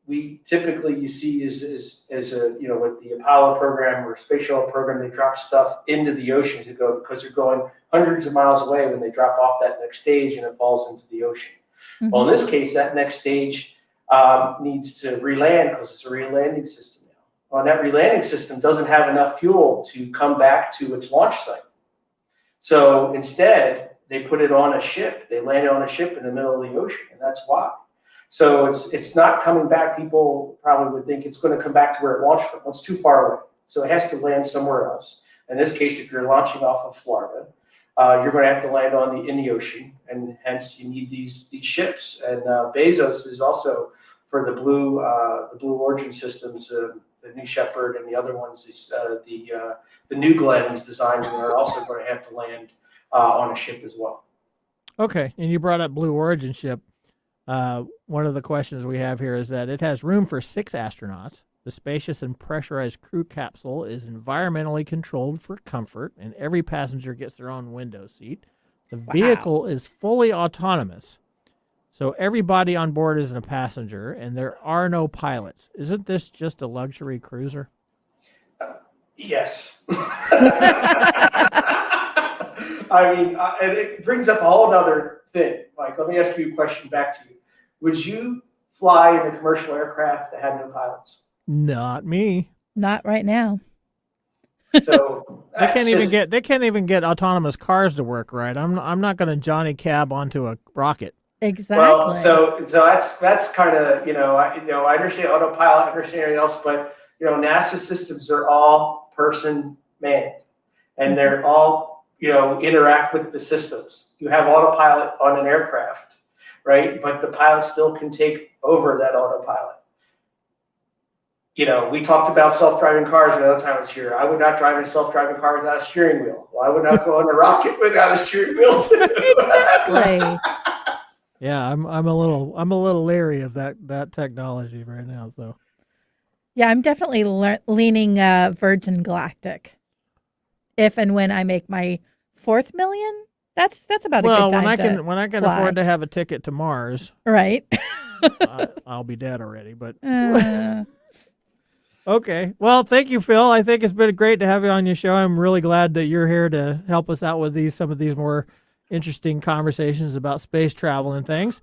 we typically you see is with the Apollo program or space shuttle program, they drop stuff into the ocean because they're going hundreds of miles away when they drop off that next stage and it falls into the ocean. Mm-hmm. Well, in this case, that next stage needs to re-land because it's a re-landing system now. Well, that re-landing system doesn't have enough fuel to come back to its launch site. So instead, they put it on a ship. They land it on a ship in the middle of the ocean, and that's why. So it's not coming back. People probably would think it's going to come back to where it launched from. Well, it's too far away. So it has to land somewhere else. In this case, if you're launching off of Florida, you're going to have to land in the ocean, and hence you need these ships. And Bezos is also for the Blue Origin systems, the New Shepard and the other ones. The New GWEN is designed, and they're also going to have to land on a ship as well. Okay, and you brought up Blue Origin ship. One of the questions we have here is that it has room for 6 astronauts. The spacious and pressurized crew capsule is environmentally controlled for comfort, and every passenger gets their own window seat. The vehicle is fully autonomous, so everybody on board is a passenger, and there are no pilots. Isn't this just a luxury cruiser? Yes. I mean, and it brings up a whole other thing. Like, let me ask you a question back to you. Would you fly in a commercial aircraft that had no pilots? Not me. Not right now. So they can't even get autonomous cars to work right. I'm not going to Johnny Cab onto a rocket. Exactly. Well, so that's kind of I understand autopilot, I understand everything else, but NASA systems are all person manned, and they're all interact with the systems. You have autopilot on an aircraft, right? But the pilot still can take over that autopilot. we talked about self-driving cars another time I was here. I would not drive a self-driving car without a steering wheel. Well, I would not go on a rocket without a steering wheel too. Exactly. Yeah, I'm a little leery of that technology right now. So Yeah, I'm definitely leaning Virgin Galactic. If and when I make my 4th million, that's about a good time when I can fly. afford to have a ticket to Mars, Right. I'll be dead already. But okay. Well, thank you, Phil. I think it's been great to have you on your show. I'm really glad that you're here to help us out with some of these more interesting conversations about space travel and things.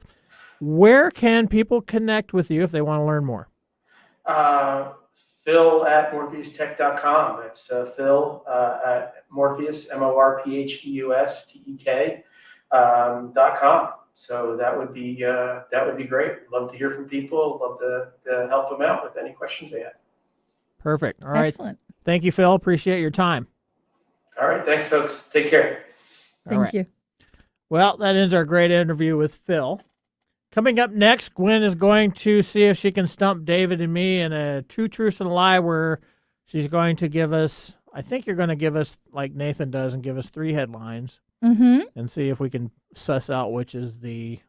Where can people connect with you if they want to learn more? Phil at MorpheusTech.com. That's Phil at Morpheus, MorpheusTech.com. So that would be great. Love to hear from people. Love to help them out with any questions they have. Perfect. All right. Excellent. Thank you, Phil. Appreciate your time. All right. Thanks, folks. Take care. Thank you. Well, that ends our great interview with Phil. Coming up next, Gwen is going to see if she can stump David and me in a Two Truths and a Lie, where she's going to give us, I think you're going to give us, like Nathan does, and give us 3 headlines and see if we can suss out which is the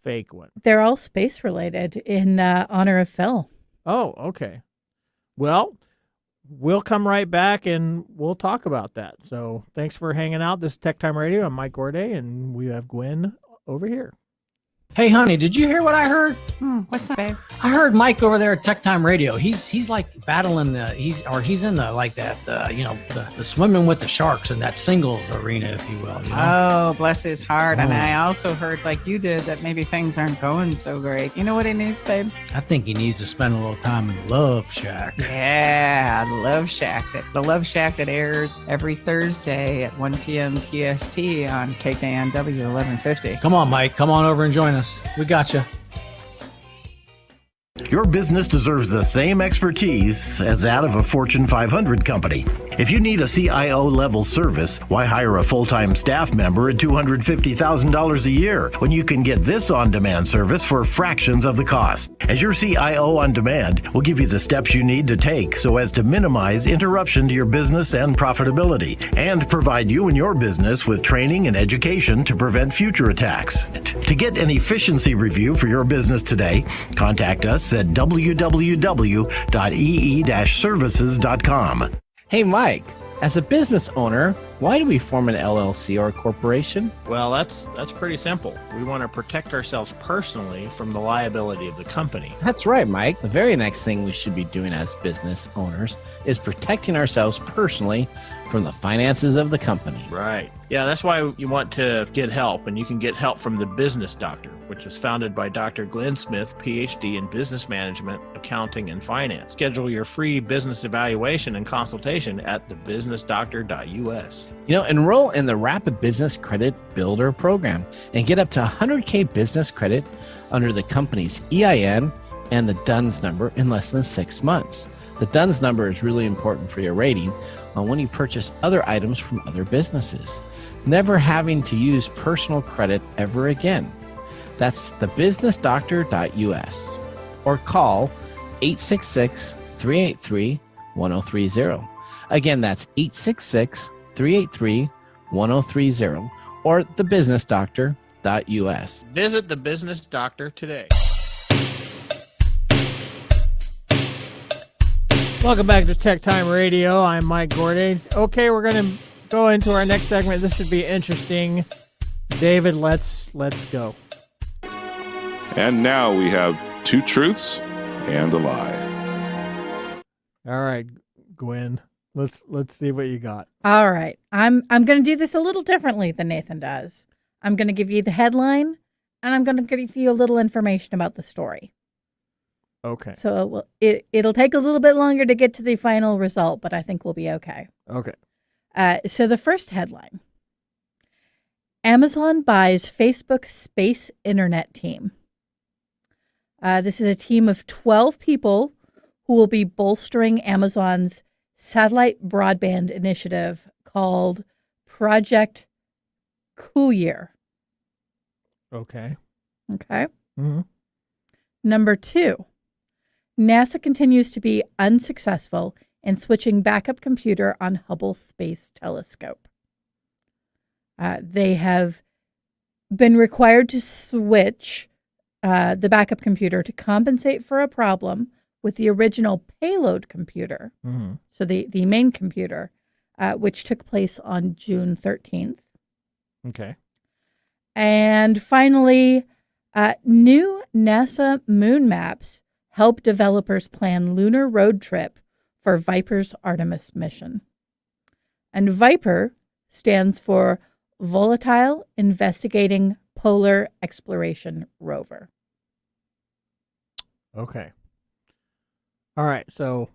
fake one. They're all space related in honor of Phil. Oh, okay. Well, we'll come right back and we'll talk about that. So thanks for hanging out. This is Tech Time Radio. I'm Mike Gorday, and we have Gwen over here. Hey, honey, did you hear what I heard? What's that, babe? I heard Mike over there at TechTime Radio. He's like battling he's in the like that the swimming with the sharks in that singles arena, if you will. Oh, bless his heart. And I also heard, like you did, that maybe things aren't going so great. You know what he needs, babe? I think he needs to spend a little time in the Love Shack. Yeah, the Love Shack. The Love Shack that airs every Thursday at 1 p.m. PST on KKNW 1150. Come on, Mike. Come on over and join us. We got you. Your business deserves the same expertise as that of a Fortune 500 company. If you need a CIO-level service, why hire a full-time staff member at $250,000 a year when you can get this on-demand service for fractions of the cost? As your CIO on demand, we'll give you the steps you need to take so as to minimize interruption to your business and profitability, and provide you and your business with training and education to prevent future attacks. To get an efficiency review for your business today, contact us at www.ee-services.com. Hey, Mike, as a business owner, why do we form an LLC or a corporation? Well, that's pretty simple. We want to protect ourselves personally from the liability of the company. That's right, Mike. The very next thing we should be doing as business owners is protecting ourselves personally from the finances of the company. Right. Yeah, that's why you want to get help, and you can get help from The Business Doctor, which was founded by Dr. Glenn Smith, PhD in business management, accounting, and finance. Schedule your free business evaluation and consultation at thebusinessdoctor.us. Enroll in the Rapid Business Credit Builder program and get up to 100K business credit under the company's EIN and the DUNS number in less than 6 months. The DUNS number is really important for your rating on when you purchase other items from other businesses, never having to use personal credit ever again. That's thebusinessdoctor.us or call 866-383-1030. Again, that's 866-383-1030 or thebusinessdoctor.us. Visit The Business Doctor today. Welcome back to Tech Time Radio. I'm Mike Gorday. Okay, we're going to go into our next segment. This should be interesting. David, let's go. And now we have 2 truths and a lie. All right, Gwen. Let's see what you got. All right. I'm going to do this a little differently than Nathan does. I'm going to give you the headline, and I'm going to give you a little information about the story. Okay. So it'll take a little bit longer to get to the final result, but I think we'll be okay. Okay. So the first headline: Amazon buys Facebook space internet team. This is a team of 12 people who will be bolstering Amazon's satellite broadband initiative called Project GOODIE. Okay. Okay. Mm-hmm. Number 2. NASA continues to be unsuccessful in switching backup computer on Hubble Space Telescope. They have been required to switch the backup computer to compensate for a problem with the original payload computer, so the main computer, which took place on June 13th. Okay. And finally, new NASA moon maps help developers plan lunar road trip for Viper's Artemis mission. And Viper stands for Volatile Investigating Polar Exploration Rover. Okay. All right. So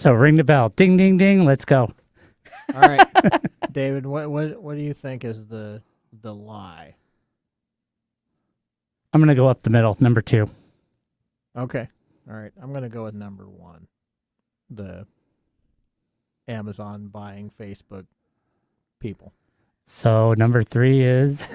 ring the bell. Ding, ding, ding. Let's go. All right. David, what do you think is the lie? I'm going to go up the middle, number 2. Okay. All right. I'm going to go with number 1. The Amazon buying Facebook people. So number 3 is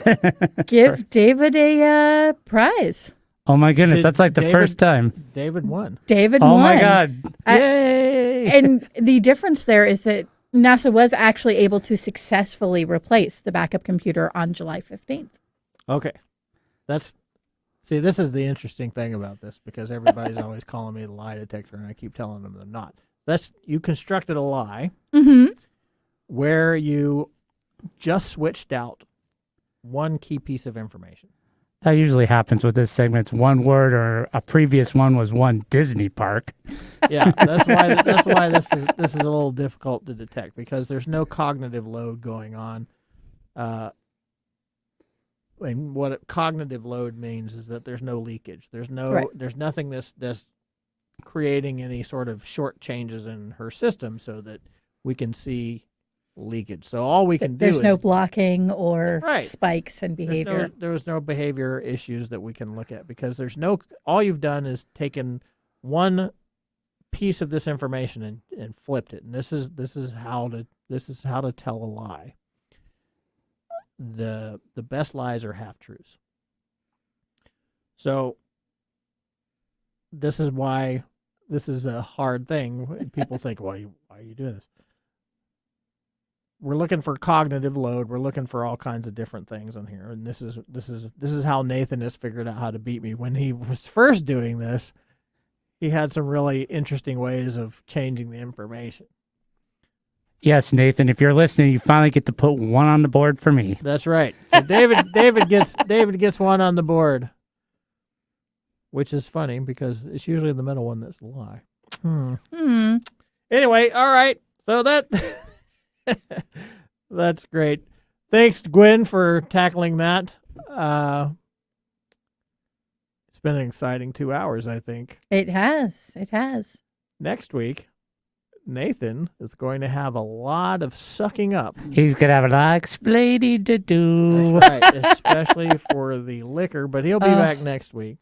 give David a prize. Oh my goodness, that's like the first time. David won. David won. Oh my God. Yay. And the difference there is that NASA was actually able to successfully replace the backup computer on July 15th. Okay. See, this is the interesting thing about this, because everybody's always calling me the lie detector, and I keep telling them they're not. You constructed a lie where you just switched out one key piece of information. That usually happens with this segment. It's one word, or a previous one was one Disney park. Yeah, that's why this is a little difficult to detect, because there's no cognitive load going on. And what cognitive load means is that there's no leakage. There's nothing that's creating any sort of short changes in her system so that we can see leakage. So all we can do is... There's no blocking or spikes in behavior. There's no behavior issues that we can look at, because all you've done is taken one piece of this information and flipped it. And this is how to tell a lie. The best lies are half truths. So this is why this is a hard thing. People think, why are you doing this? We're looking for cognitive load. We're looking for all kinds of different things on here. And this is how Nathan has figured out how to beat me. When he was first doing this, he had some really interesting ways of changing the information. Yes, Nathan, if you're listening, you finally get to put one on the board for me. That's right. So David gets one on the board, which is funny because it's usually the middle one that's the lie. Anyway, all right. So that's great. Thanks, Gwen, for tackling that. It's been an exciting 2 hours, I think. It has. Next week, Nathan is going to have a lot of sucking up. He's going to have a lot of explaining to do. That's right, especially for the liquor, but he'll be back next week.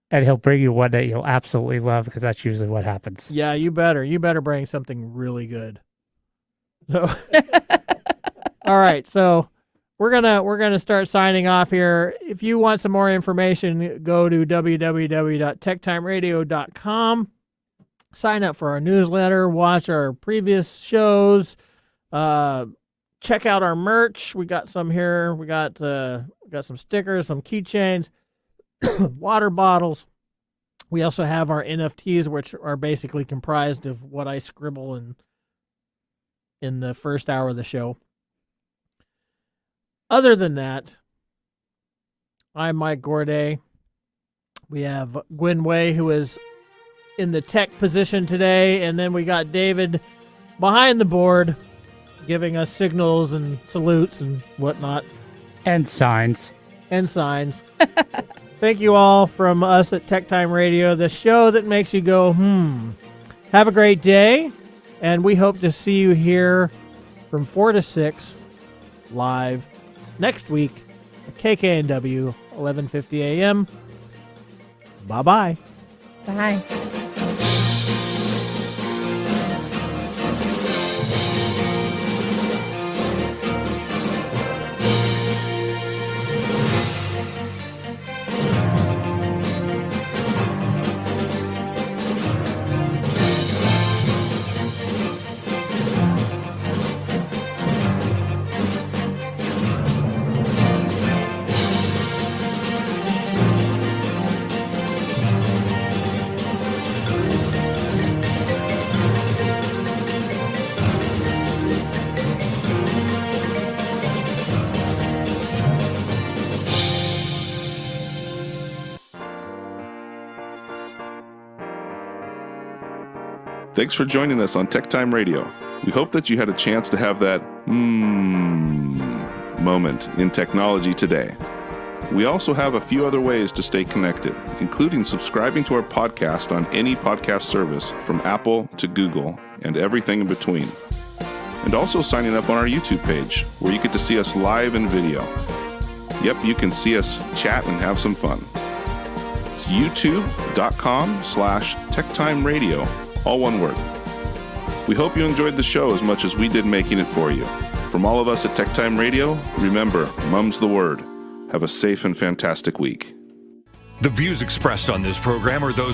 And he'll bring you one that you'll absolutely love, because that's usually what happens. Yeah, you better. You better bring something really good. So, all right, so we're gonna start signing off here. If you want some more information, go to www.techtimeradio.com. Sign up for our newsletter, watch our previous shows, check out our merch. We got some here. We got some stickers, some keychains, water bottles. We also have our NFTs, which are basically comprised of what I scribble in the first hour of the show. Other than that, I'm Mike Gourday. We have Gwen Way, who is in the tech position today, and then we got David behind the board giving us signals and salutes and whatnot. And signs. Thank you all from us at TechTime Radio, the show that makes you go, Have a great day, and we hope to see you here from 4 to 6 live next week at KKNW, 1150 a.m. Bye-bye. Bye. Thanks for joining us on TechTime Radio. We hope that you had a chance to have that moment in technology today. We also have a few other ways to stay connected, including subscribing to our podcast on any podcast service from Apple to Google and everything in between. And also signing up on our YouTube page, where you get to see us live in video. Yep, you can see us chat and have some fun. It's youtube.com/TechTime Radio, all one word. We hope you enjoyed the show as much as we did making it for you. From all of us at TechTime Radio, remember, Mumm's the word. Have a safe and fantastic week. The views expressed on this program are those